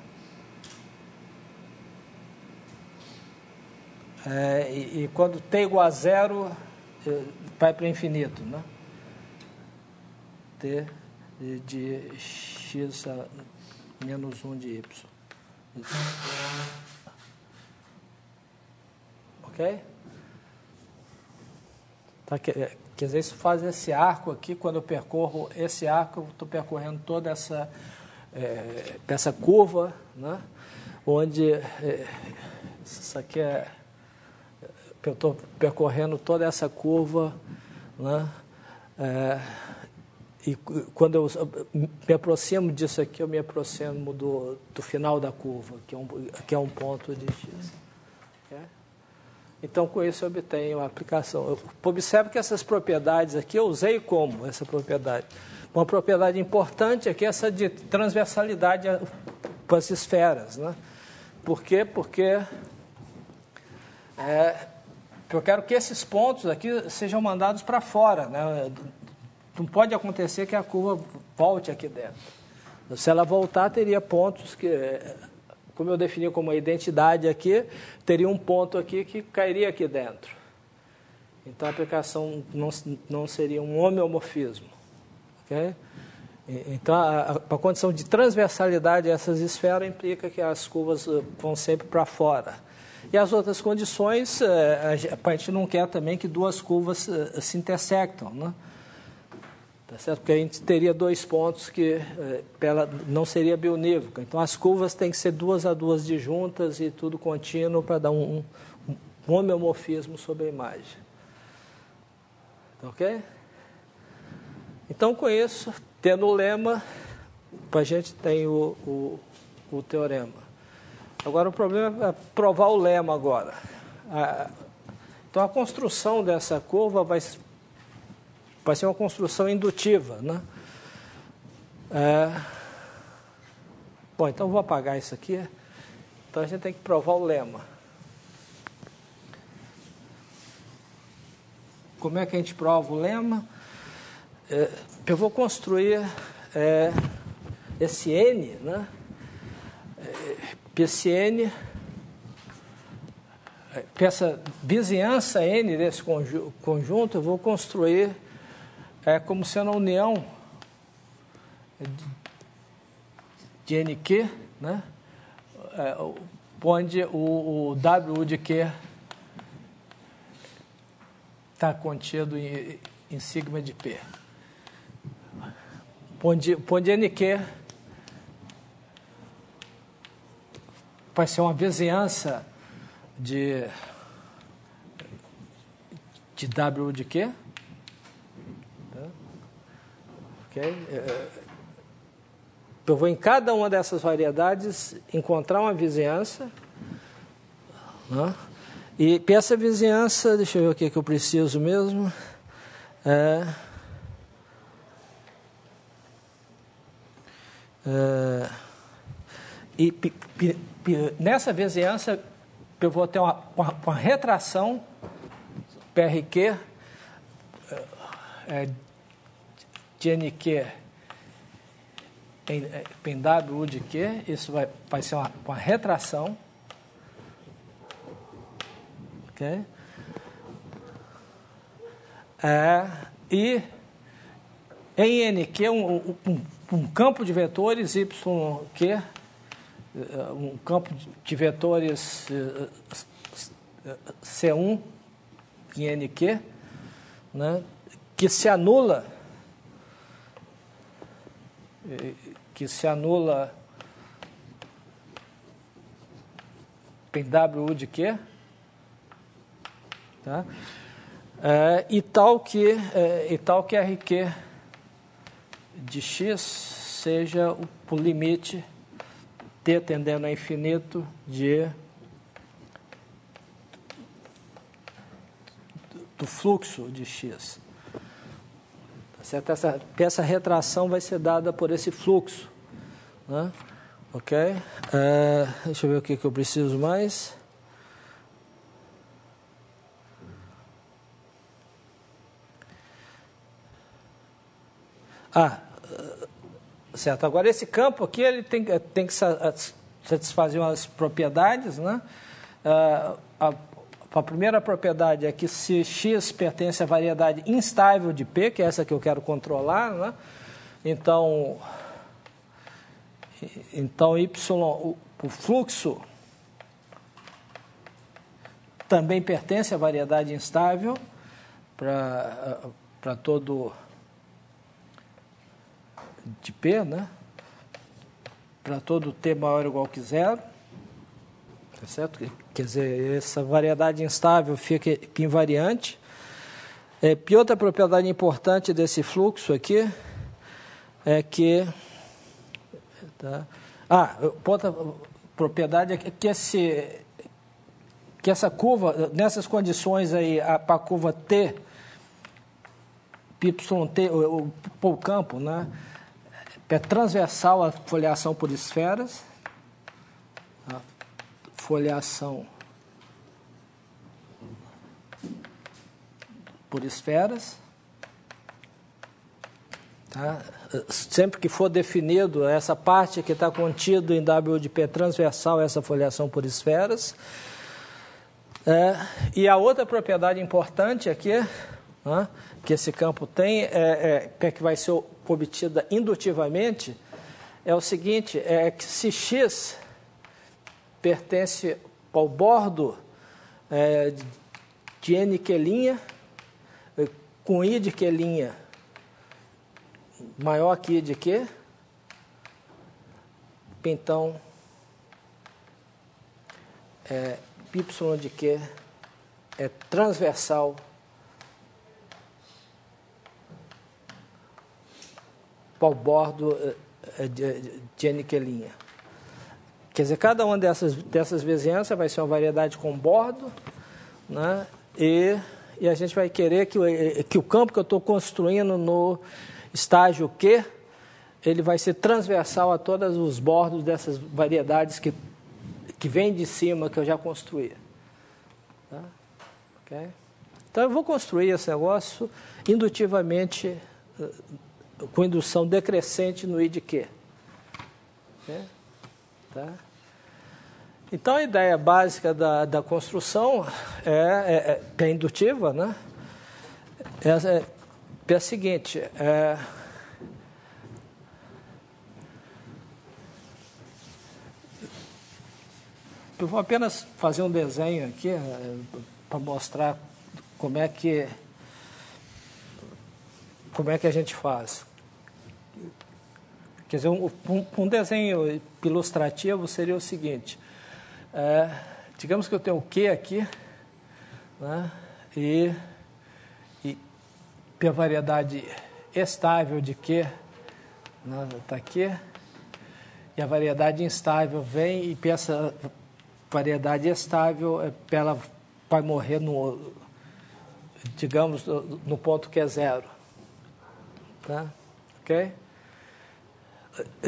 E quando t igual a 0, vai para infinito, né? T de x a menos 1 de y. Ok? Tá, quer dizer, isso faz esse arco aqui, quando eu percorro esse arco, eu estou percorrendo toda essa curva, né? Onde isso aqui eu estou percorrendo toda essa curva, né? E quando eu me aproximo disso aqui, eu me aproximo do final da curva, que é um ponto de x. Okay? Então, com isso, eu obtenho a aplicação. Observe que essas propriedades aqui, eu usei como essa propriedade? Uma propriedade importante aqui é essa de transversalidade para as esferas. Né? Por quê? Porque eu quero que esses pontos aqui sejam mandados para fora. Né? Não pode acontecer que a curva volte aqui dentro. Se ela voltar, teria pontos que, como eu defini como a identidade aqui, teria um ponto aqui que cairia aqui dentro. Então, a aplicação não seria um homeomorfismo. Okay? Então, a condição de transversalidade dessas esferas implica que as curvas vão sempre para fora. E as outras condições, a gente não quer também que duas curvas se intersectam, né? Tá certo? Porque a gente teria dois pontos que ela não seria bionívoca. Então, as curvas têm que ser 2 a 2 disjuntas e tudo contínuo para dar um homeomorfismo sobre a imagem. Ok? Então, com isso, tendo o lema, a gente tem o teorema. Agora, o problema é provar o lema agora. Então, a construção dessa curva vai ser uma construção indutiva, né? Bom, então vou apagar isso aqui. Então a gente tem que provar o lema. Como é que a gente prova o lema? Eu vou construir esse N, né? Esse N, essa vizinhança N desse conjunto, eu vou construir como sendo a união de NQ, né? Onde o W de Q está contido em sigma de P. Onde NQ vai ser uma vizinhança de W de Q. Tá? Ok? Eu vou em cada uma dessas variedades encontrar uma vizinhança, né? E para essa vizinhança, deixa eu ver o que eu preciso mesmo. Nessa vizinhança eu vou ter uma retração PRQ de NQ em W de Q, isso vai ser uma retração. Ok? E em NQ, um campo de vetores YQ, um campo de vetores C1 em NQ, né, que se anula em W de Q, tá? E tal que RQ de X seja o limite T tendendo a infinito do fluxo de X. Tá certo? Essa retração vai ser dada por esse fluxo, né? Ok? Deixa eu ver o que eu preciso mais. Certo. Agora, esse campo aqui ele tem que satisfazer umas propriedades, né? A primeira propriedade é que se X pertence à variedade instável de P, que é essa que eu quero controlar, né? Então Y, o fluxo também pertence à variedade instável para todo de P, né? Para todo T maior ou igual que zero. Tá certo? Quer dizer, essa variedade instável fica invariante. E outra propriedade importante desse fluxo aqui é que... Tá? Outra propriedade é que essa curva, nessas condições aí, para a curva T, YT, o campo, né? É transversal à foliação por esferas. A foliação por esferas. Tá? Sempre que for definido essa parte que está contido em W de P transversal a essa foliação por esferas. E a outra propriedade importante aqui, né, que esse campo tem, que vai ser obtida indutivamente, é o seguinte, é que se X pertence ao bordo de NQ', com I de Q' maior que I de Q, então Y de Q é transversal ao bordo de NQ'. Quer dizer, cada uma dessas vizinhanças vai ser uma variedade com bordo, né? E a gente vai querer que o campo que eu estou construindo no estágio Q, ele vai ser transversal a todos os bordos dessas variedades que vêm de cima, que eu já construí. Tá? Okay? Então, eu vou construir esse negócio indutivamente, com indução decrescente no I de Q. Okay? Tá? Então, a ideia básica da construção é indutiva, né? É a seguinte, eu vou apenas fazer um desenho aqui para mostrar como é que a gente faz. Quer dizer, um desenho ilustrativo seria o seguinte: digamos que eu tenho o Q aqui, né? E a variedade estável de Q está aqui, e a variedade instável vem, e essa variedade estável, ela vai morrer digamos, no ponto que é zero. Tá? Ok?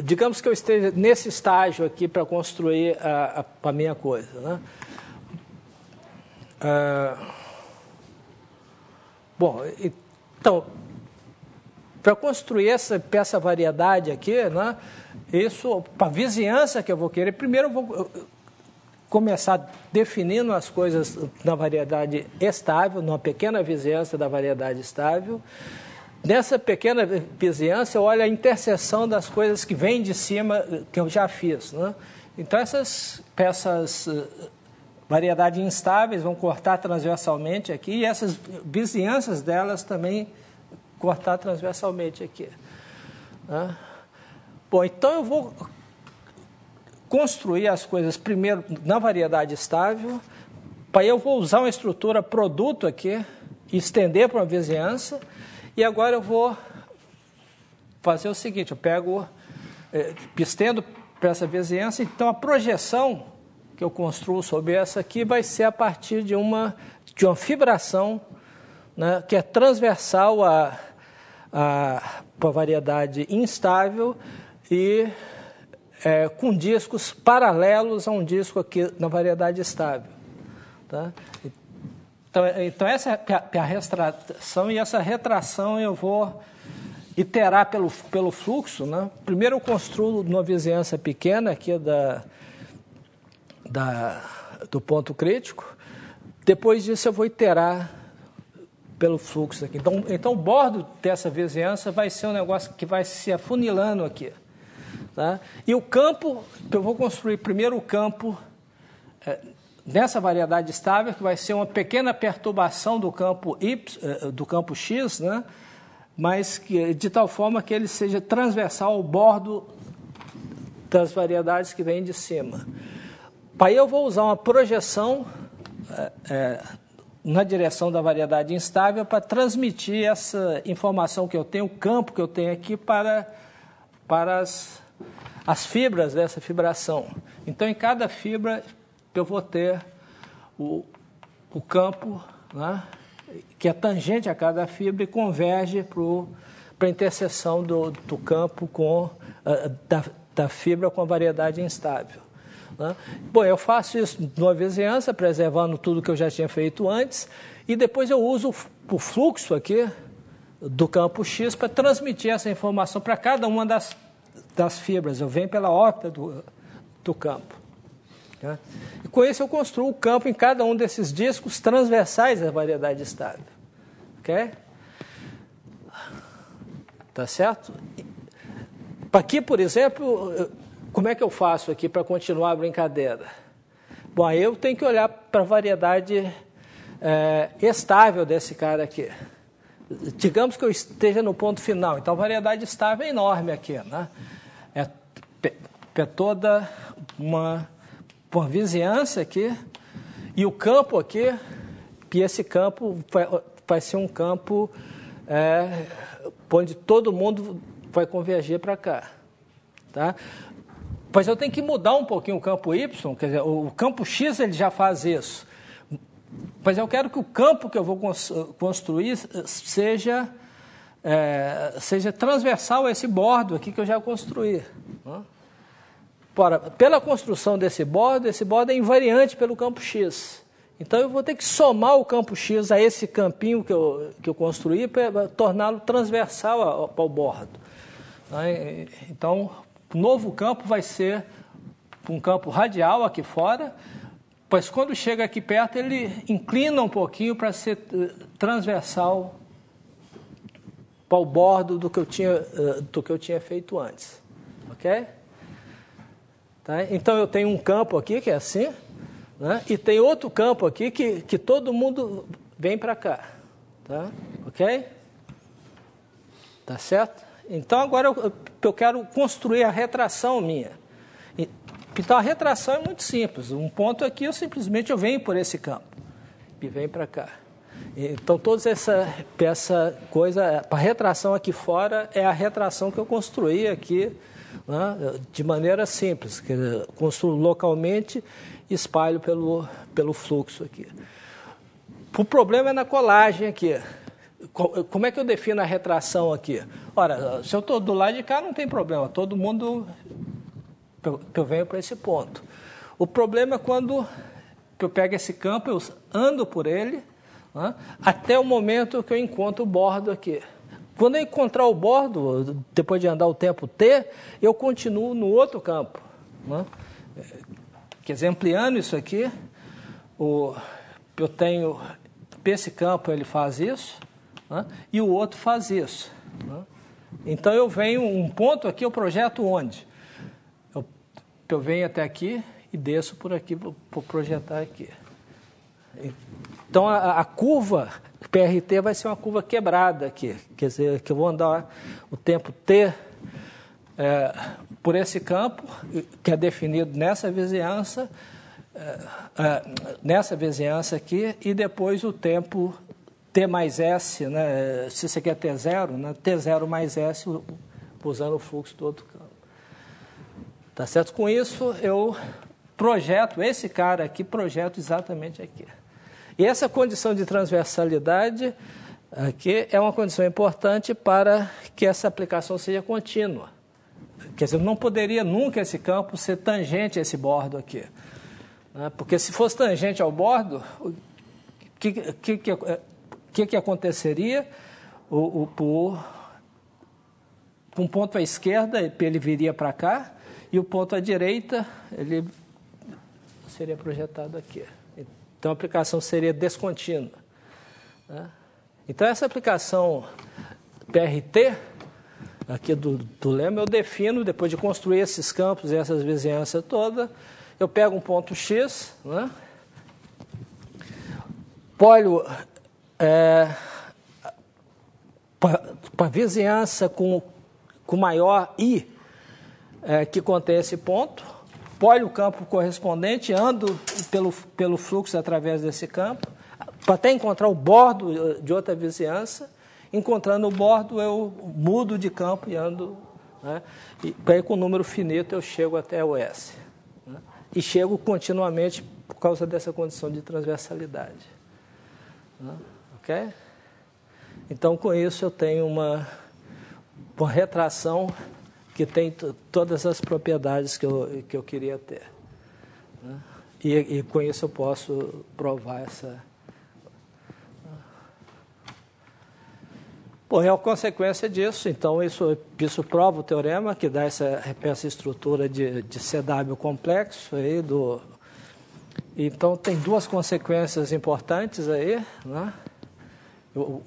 Digamos que eu esteja nesse estágio aqui para construir a minha coisa. Né? Bom, então, para construir essa variedade aqui, né, isso, para a vizinhança que eu vou querer, primeiro eu vou começar definindo as coisas na variedade estável, numa pequena vizinhança da variedade estável. Nessa pequena vizinhança, eu olho a interseção das coisas que vêm de cima, que eu já fiz. Né? Então, essas variedades instáveis vão cortar transversalmente aqui, e essas vizinhanças delas também cortar transversalmente aqui. Né? Bom, então eu vou construir as coisas primeiro na variedade estável, para eu vou usar uma estrutura produto aqui, estender para uma vizinhança, e agora eu vou fazer o seguinte, eu pego, estendo para essa vizinhança, então a projeção que eu construo sobre essa aqui vai ser a partir de uma fibração, né, que é transversal à variedade instável e com discos paralelos a um disco aqui na variedade estável. Tá? Então essa é a retração, e essa retração eu vou iterar pelo fluxo. Né? Primeiro eu construo numa vizinhança pequena aqui do ponto crítico, depois disso eu vou iterar pelo fluxo aqui. Então o bordo dessa vizinhança vai ser um negócio que vai se afunilando aqui. Tá? E o campo, eu vou construir primeiro o campo nessa variedade estável, que vai ser uma pequena perturbação do campo X, né? Mas de tal forma que ele seja transversal ao bordo das variedades que vêm de cima. Aí eu vou usar uma projeção na direção da variedade instável para transmitir essa informação que eu tenho, o campo que eu tenho aqui para as fibras dessa fibração. Então, em cada fibra, eu vou ter o campo, né, que é tangente a cada fibra e converge para a interseção do campo da fibra com a variedade instável. Né? Bom, eu faço isso numa vizinhança, preservando tudo que eu já tinha feito antes, e depois eu uso o fluxo aqui do campo X para transmitir essa informação para cada uma das fibras. Eu venho pela órbita do campo. Né? E com isso eu construo o campo em cada um desses discos transversais da variedade estável. Ok? Tá certo? Aqui, por exemplo, como é que eu faço aqui para continuar a brincadeira? Bom, aí eu tenho que olhar para a variedade estável desse cara aqui. Digamos que eu esteja no ponto final. Então, a variedade estável é enorme aqui. Né? É toda uma vizinhança aqui. E o campo aqui, e esse campo vai ser um campo onde todo mundo vai convergir para cá. Tá? Mas eu tenho que mudar um pouquinho o campo Y, quer dizer, o campo X ele já faz isso. Mas eu quero que o campo que eu vou construir seja transversal a esse bordo aqui que eu já construí. Né? Pela construção desse bordo é invariante pelo campo X. Então eu vou ter que somar o campo X a esse campinho que eu construí para torná-lo transversal ao bordo. Né? Então, o novo campo vai ser um campo radial aqui fora, pois quando chega aqui perto ele inclina um pouquinho para ser transversal para o bordo do que eu tinha feito antes. Ok? Tá? Então eu tenho um campo aqui que é assim, né? E tem outro campo aqui que todo mundo vem para cá. Tá? Ok? Tá certo? Então agora eu quero construir a retração minha. Então, a retração é muito simples. Um ponto aqui, eu venho por esse campo e venho para cá. Então, toda essa coisa, a retração aqui fora é a retração que eu construí aqui, né, de maneira simples, que eu construo localmente e espalho pelo fluxo aqui. O problema é na colagem aqui. Como é que eu defino a retração aqui? Ora, se eu estou do lado de cá, não tem problema, todo mundo... Eu venho para esse ponto. O problema é quando eu pego esse campo, eu ando por ele, né, até o momento que eu encontro o bordo aqui. Quando eu encontrar o bordo, depois de andar o tempo t, eu continuo no outro campo. Né? Quer dizer, ampliando isso aqui, eu tenho... Esse campo ele faz isso, né, e o outro faz isso. Né? Então, eu venho, um ponto aqui, eu projeto onde? Eu venho até aqui e desço por aqui, vou projetar aqui. Então, a curva PRT vai ser uma curva quebrada aqui. Quer dizer, que eu vou andar o tempo T por esse campo, que é definido nessa vizinhança aqui, e depois o tempo T mais S, né, se você quer T0, né, T0 mais S, usando o fluxo do outro campo. Tá certo? Com isso, eu projeto, esse cara aqui, projeto exatamente aqui. E essa condição de transversalidade aqui é uma condição importante para que essa aplicação seja contínua. Quer dizer, não poderia nunca esse campo ser tangente a esse bordo aqui. Né? Porque se fosse tangente ao bordo, o que aconteceria? Um ponto à esquerda, ele viria para cá, e o ponto à direita, ele seria projetado aqui. Então, a aplicação seria descontínua. Né? Então, essa aplicação PRT, aqui do lema, eu defino, depois de construir esses campos e essas vizinhanças todas, eu pego um ponto X, né? Polho para a vizinhança com maior I, que contém esse ponto, polho o campo correspondente, ando pelo fluxo através desse campo, para até encontrar o bordo de outra vizinhança. Encontrando o bordo, eu mudo de campo e ando, né, e aí com o número finito eu chego até o S. Né, e chego continuamente por causa dessa condição de transversalidade. Né, ok? Então, com isso, eu tenho uma retração que tem todas as propriedades que eu queria ter. Né? E com isso eu posso provar essa... Bom, é a consequência disso, então isso prova o teorema que dá essa estrutura de CW complexo aí então tem duas consequências importantes aí, né? O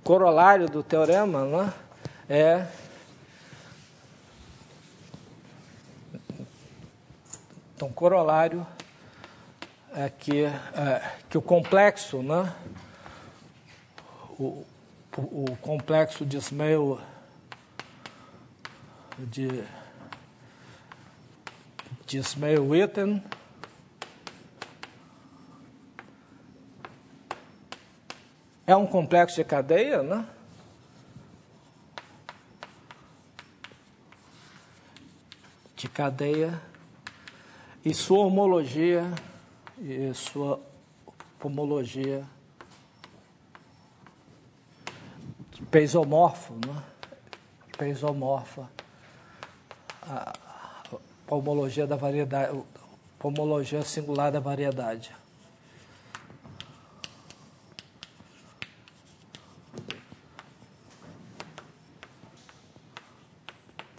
corolário do teorema, né, então, corolário é que o complexo, né, o complexo de Smale de Smale-Witten é um complexo de cadeia, né? De cadeia e sua homologia peisomorfo, né? Peisomorfa a homologia da variedade, a homologia singular da variedade.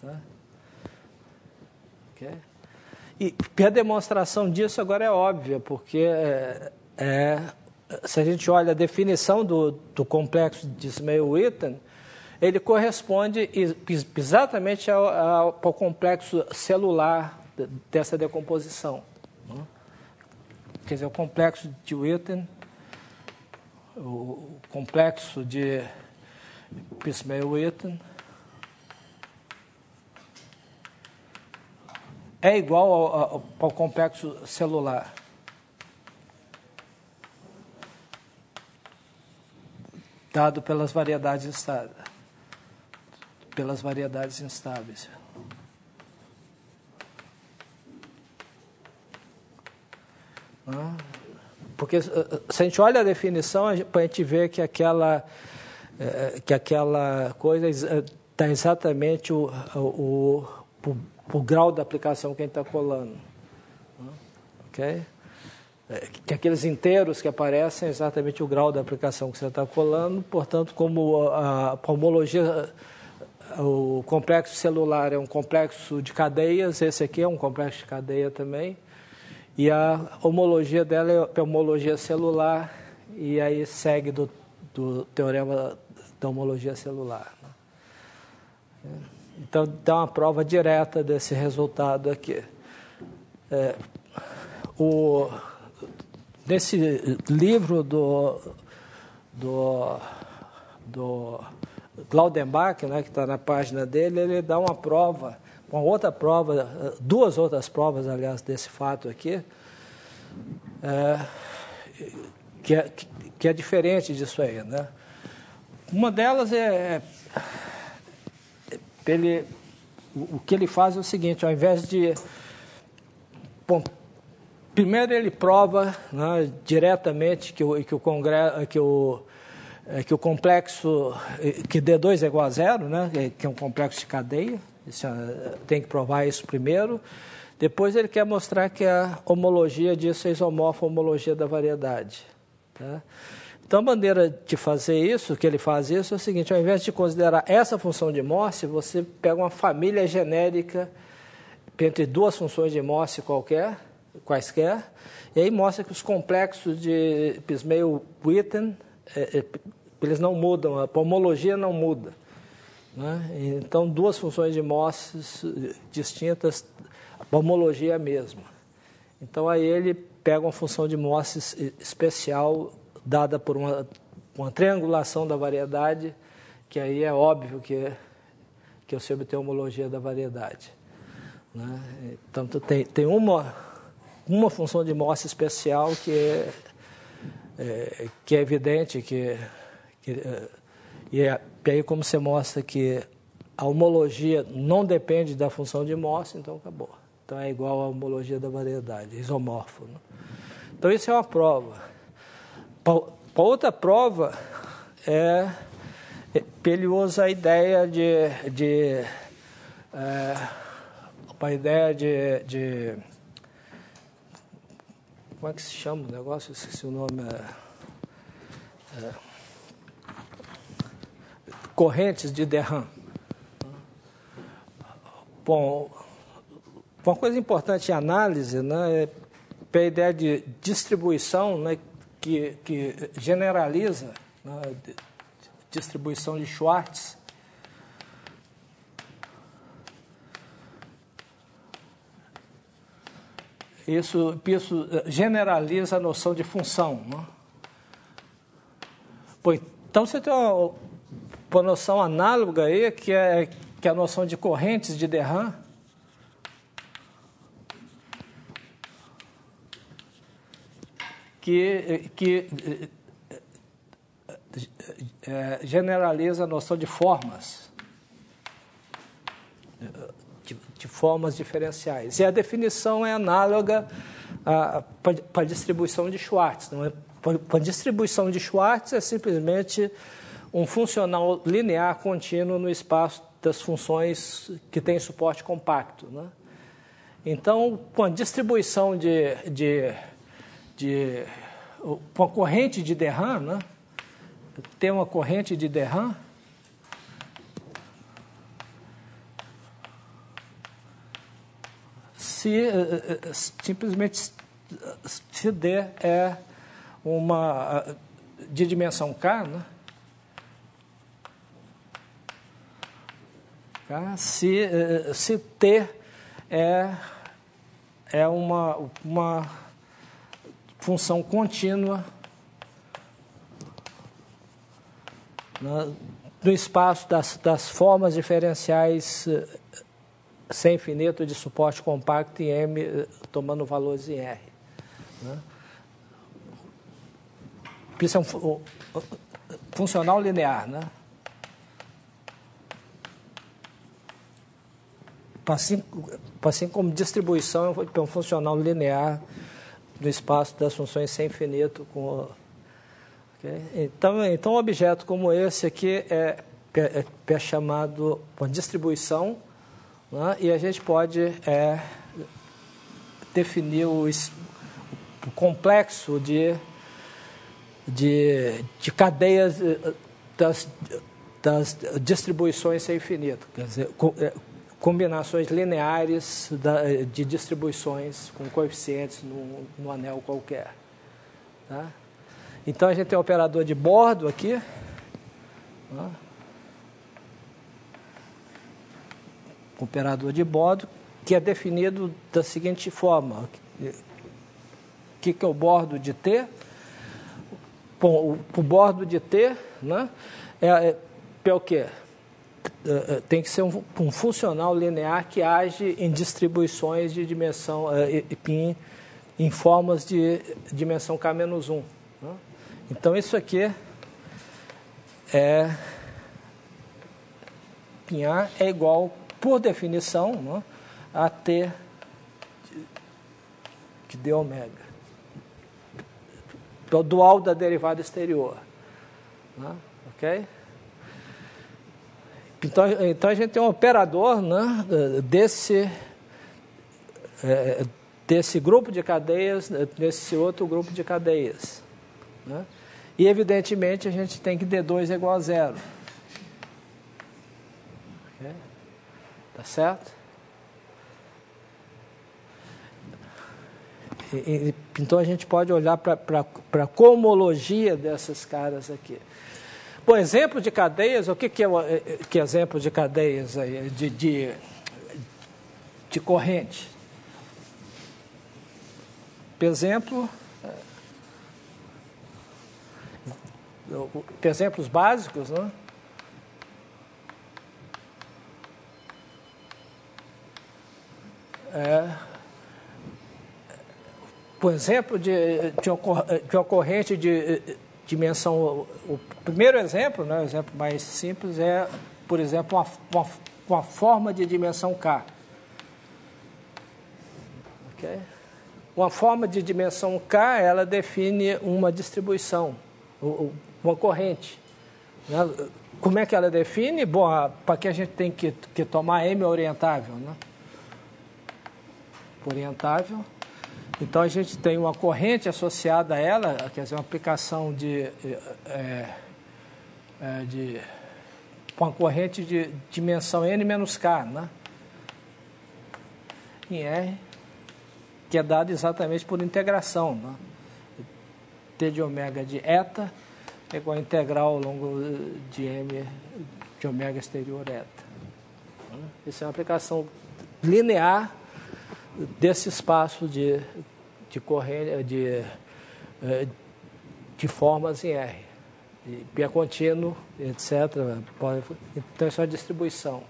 Tá? Okay. E a demonstração disso agora é óbvia, porque se a gente olha a definição do complexo de Smale-Witten, ele corresponde exatamente ao complexo celular dessa decomposição. Né? Quer dizer, o complexo de Witten, o complexo de Smale-Witten, é igual ao complexo celular. Dado pelas variedades instáveis. Porque se a gente olha a definição, a gente vê que aquela coisa está exatamente o grau da aplicação que a gente está colando. Ok? Que aqueles inteiros que aparecem é exatamente o grau da aplicação que você está colando, portanto, como a homologia, o complexo celular é um complexo de cadeias, esse aqui é um complexo de cadeia também, e a homologia dela é a homologia celular, e aí segue do teorema da homologia celular. Então, dá uma prova direta desse resultado aqui. Nesse livro do Glaudenbach, né, que está na página dele, ele dá uma prova, uma outra prova, duas outras provas, aliás, desse fato aqui, que é diferente disso aí, né? Uma delas o que ele faz é o seguinte: ao invés de... Bom, primeiro ele prova, né, diretamente que o complexo, que D2 é igual a zero, né, que é um complexo de cadeia. Tem que provar isso primeiro. Depois ele quer mostrar que a homologia disso é isomorfa à homologia da variedade. Tá? Então a maneira de fazer isso, que ele faz isso, é o seguinte: ao invés de considerar essa função de Morse, você pega uma família genérica entre duas funções de Morse quaisquer, e aí mostra que os complexos de Pismay-Witten, eles não mudam, a homologia não muda. Né? Então, duas funções de Morse distintas, a homologia é a mesma. Então, aí ele pega uma função de Morse especial, dada por uma triangulação da variedade, que aí é óbvio que você obtém a homologia da variedade. Né? Então, tem uma função de Morse especial que é evidente e aí como você mostra que a homologia não depende da função de Morse, então acabou. Então é igual à homologia da variedade, isomorfo. Né? Então isso é uma prova. Para outra prova, ele usa a ideia de como é que se chama o negócio? Eu esqueci o nome. Correntes de Derham. Bom, uma coisa importante em análise, né, é a ideia de distribuição, né, que generaliza, né, distribuição de Schwartz. Isso generaliza a noção de função. Né? Bom, então você tem uma noção análoga aí, que é a noção de correntes de Derham. Que generaliza a noção de formas. De formas diferenciais. E a definição é análoga para a distribuição de Schwartz. Não é? Para a distribuição de Schwartz é simplesmente um funcional linear contínuo no espaço das funções que tem suporte compacto. Né? Então, com a distribuição com a corrente de Derham, né? Tem uma corrente de Derham, simplesmente se D é uma de dimensão K, né? Se T é uma função contínua, né, no espaço das formas diferenciais C infinito de suporte compacto em M, tomando valores em R. Né? Isso é um funcional linear, né? Assim como distribuição é um funcional linear no espaço das funções C infinito. Okay? Então, um objeto como esse aqui é chamado uma distribuição, né? E a gente pode definir o complexo de cadeias das distribuições sem infinito, quer dizer, combinações lineares de distribuições com coeficientes no anel qualquer. Tá? Então, a gente tem o operador de bordo aqui, tá? Operador de bordo, que é definido da seguinte forma. O que é o bordo de T? Bom, o bordo de T, né, é o quê? Tem que ser um funcional linear que age em distribuições de dimensão em formas de dimensão K-1. Né? Então, isso aqui πA é igual, por definição, né, a T de d ômega. É o dual da derivada exterior. Né? Ok? Então, a gente tem um operador, né, desse grupo de cadeias, desse outro grupo de cadeias. Né? E, evidentemente, a gente tem que D2 é igual a 0. Okay? Tá certo? Então, a gente pode olhar para a cohomologia dessas caras aqui. Bom, exemplo de cadeias, o que é exemplo de cadeias aí, de corrente? Exemplo, exemplos básicos, né? Por exemplo, de uma corrente de dimensão. O primeiro exemplo, né, o exemplo mais simples, é, por exemplo, uma forma de dimensão K. Okay? Uma forma de dimensão K, ela define uma distribuição, uma corrente. Né? Como é que ela define? Bom, para que a gente tem que tomar M orientável, né? Orientável. Então, a gente tem uma corrente associada a ela, quer dizer, uma aplicação de uma corrente de dimensão N menos K, né? Em R, que é dada exatamente por integração. Né? T de ômega de eta é igual a integral ao longo de M de ômega exterior eta. Essa é uma aplicação linear desse espaço de corrente, de formas em R. Π contínuo, etc. Então, isso é uma distribuição.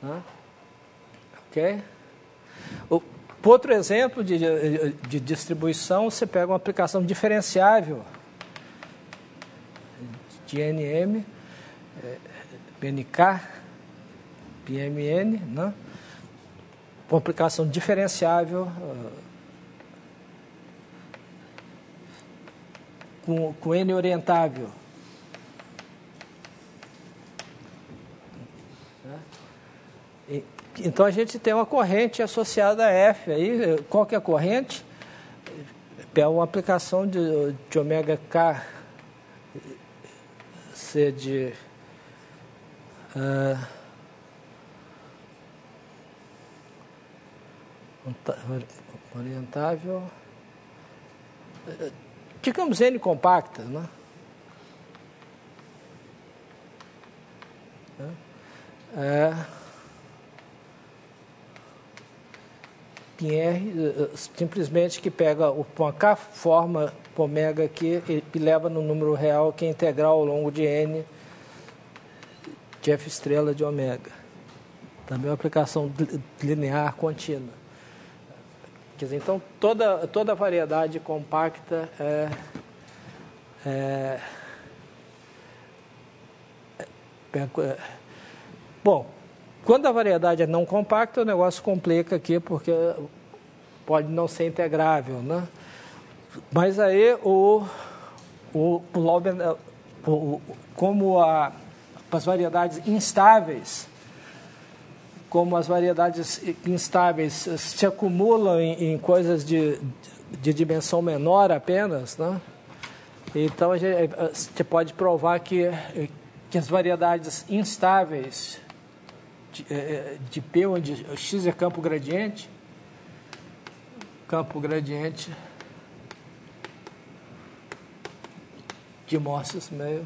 Né? Ok? Outro exemplo de distribuição, você pega uma aplicação diferenciável de NM, PNK, PMN, né? Uma aplicação diferenciável com N orientável. Então, a gente tem uma corrente associada a F. Aí, qual que é a corrente? É uma aplicação de ômega K C de orientável, digamos N compacta, né? R, simplesmente que pega uma K forma ômega aqui e leva no número real que é integral ao longo de N de F estrela de ômega. Também uma aplicação linear contínua. Quer dizer, então, toda variedade compacta bom, quando a variedade é não compacta, o negócio complica aqui, porque pode não ser integrável, né? Mas aí, como as variedades instáveis, se acumulam em coisas de dimensão menor apenas, né? Então, você pode provar que as variedades instáveis de P, onde X é campo gradiente de Morses-Meio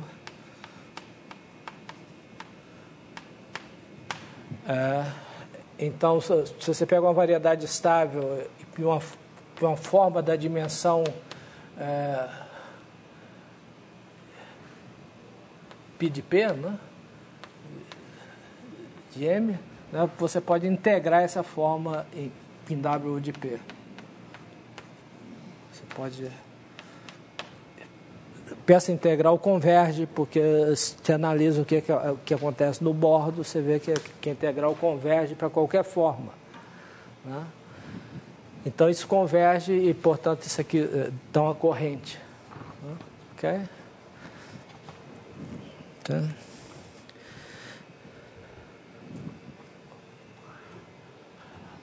então, se você pega uma variedade estável e uma forma da dimensão π de P, né, de M, né, você pode integrar essa forma em W de P. Você pode... Peça integral converge, porque se você analisa o que acontece no bordo, você vê que a integral converge para qualquer forma, né? Então, isso converge e, portanto, isso aqui dá uma corrente. Né? Ok? Tá.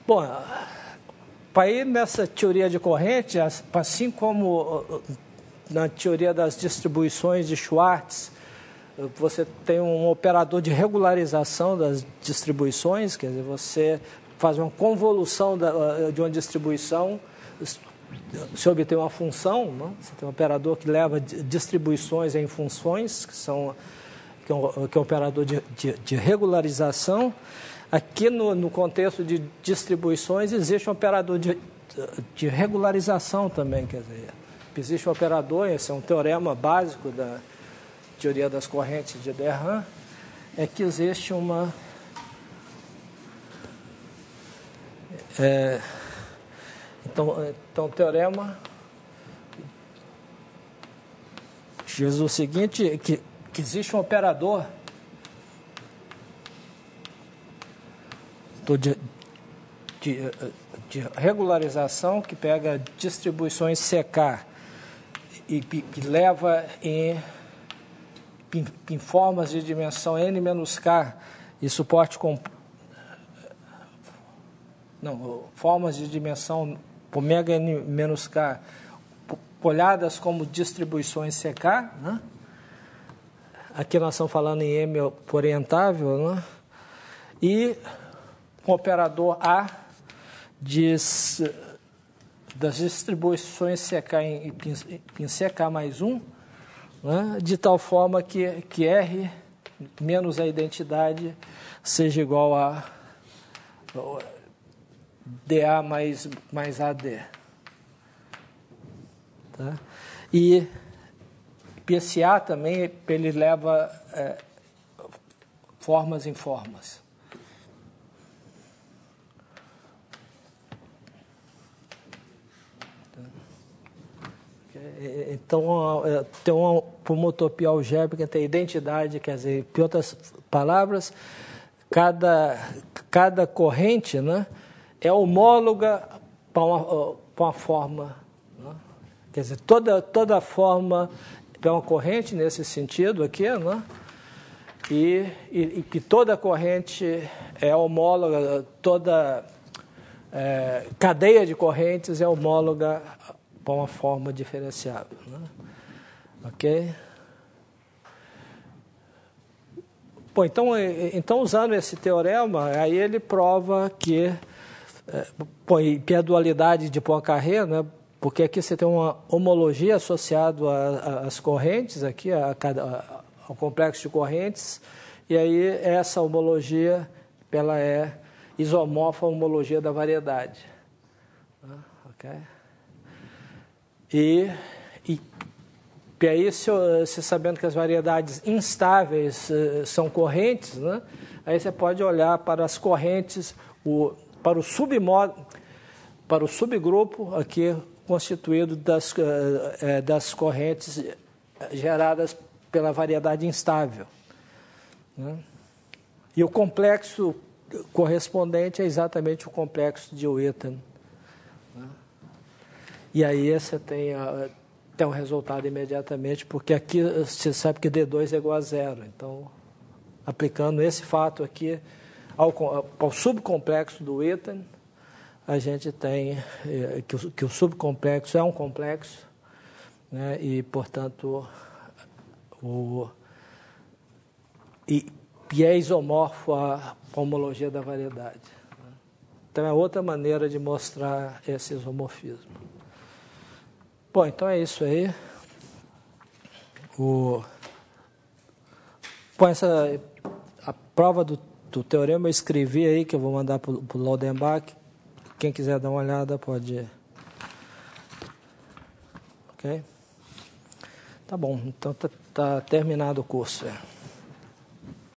Bom, para ir nessa teoria de corrente, assim como na teoria das distribuições de Schwartz, você tem um operador de regularização das distribuições, quer dizer, você faz uma convolução de uma distribuição, você obtém uma função, né? Você tem um operador que leva distribuições em funções, que é um operador de regularização. Aqui, no contexto de distribuições, existe um operador de regularização também, quer dizer, existe um operador, esse é um teorema básico da teoria das correntes de de Rham, é que existe então, o teorema diz o seguinte, que existe um operador de regularização que pega distribuições CK e que leva em formas de dimensão n-k e suporte com formas de dimensão ômega n-k olhadas como distribuições CK, né? Aqui nós estamos falando em M orientável, né? E o operador A das distribuições CK em CK mais 1, né? De tal forma que R menos a identidade seja igual a dA mais AD. Tá? E PSA também, ele leva formas em formas. Então, tem uma homotopia algébrica, tem identidade, quer dizer, em outras palavras, cada corrente, né, é homóloga para uma forma. Né? Quer dizer, toda forma é uma corrente nesse sentido aqui, né? E que toda corrente é homóloga, toda cadeia de correntes é homóloga para uma forma diferenciável, né? Ok? Bom, então, usando esse teorema, aí ele prova que a dualidade de Poincaré, né? Porque aqui você tem uma homologia associada às correntes, aqui, ao complexo de correntes, e aí essa homologia ela é isomorfa à homologia da variedade. Ok? E E aí, se sabendo que as variedades instáveis são correntes, né, aí você pode olhar para as correntes, para o subgrupo aqui constituído das correntes geradas pela variedade instável, né? E o complexo correspondente é exatamente o complexo de Witten, né? E aí você tem um resultado imediatamente, porque aqui você sabe que D2 é igual a zero. Então, aplicando esse fato aqui ao subcomplexo do Witten, a gente tem que o subcomplexo é um complexo, né, e, portanto, e é isomorfo à homologia da variedade. Então, é outra maneira de mostrar esse isomorfismo. Bom, então é isso aí. A prova do teorema eu escrevi aí, que eu vou mandar para o Laudenbach. Quem quiser dar uma olhada pode ir. Ok? Tá bom, então tá terminado o curso.